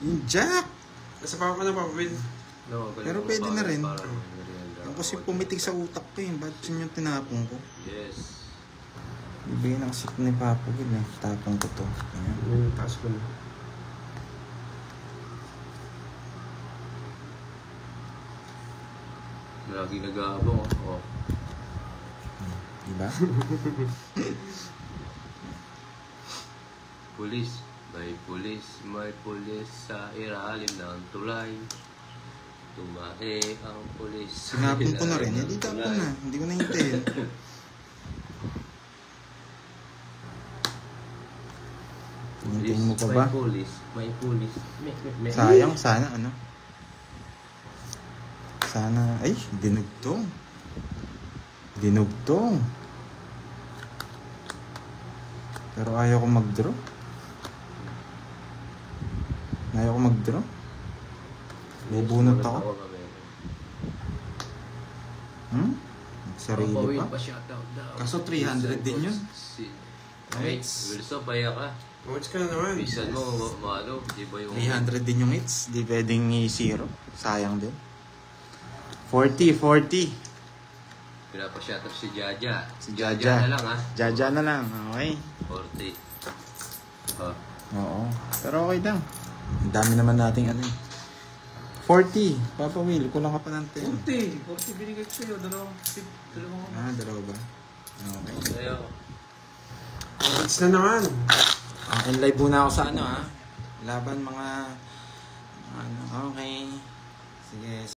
Speaker 2: Yung jack!
Speaker 4: Nasa pa ka na, Papa Will.
Speaker 1: No, ganun
Speaker 2: Pero
Speaker 1: po,
Speaker 2: pwede na rin.
Speaker 1: parang merienda.
Speaker 2: Yung kasi pumitik sa utak ko eh. Ba't yun yung tinapong ko?
Speaker 1: Yes.
Speaker 2: Bibigyan ng sit ni Papa Gil eh. Tapong ko to. Ayan.
Speaker 4: Taas ko na.
Speaker 1: Lagi nag-aabang. Oh.
Speaker 2: Diba?
Speaker 1: Pulis. May pulis sa ilalim ng tulay. Tumae ang pulis.
Speaker 2: Sinapon ko na rin. Hindi tapon na. Hindi ko na hintayin. Hintayin mo pa ba?
Speaker 1: May pulis.
Speaker 2: Sayang, sana ano? Sana, ay, dinugtong. Dinugtong. Pero ayaw ko mag-draw. Ayaw ko mag-draw. Bubunot ako. Sarili pa. Kaso 300 din yun.
Speaker 1: Ay, Wilson, paya ka.
Speaker 4: Watch ka na naman.
Speaker 1: Bisan mo, ano, di ba yung...
Speaker 2: 300 din yung hits. Di pwedeng i-zero. Sayang din. 40.
Speaker 1: Pinapashoutout si Jaja.
Speaker 2: Si Jaja.
Speaker 1: na lang, ha?
Speaker 2: Jaja na lang. Okay.
Speaker 1: 40. Ha?
Speaker 2: Oo. Pero okay lang. Ang dami naman nating ano eh. 40. Papa Will, kulang ka pa ng 10.
Speaker 1: 40 binigay ko sa'yo. Dalawang
Speaker 2: Dalawa ba? Okay.
Speaker 1: Ayaw.
Speaker 4: Watch na naman.
Speaker 2: In live muna ako sa ano ha. Laban mga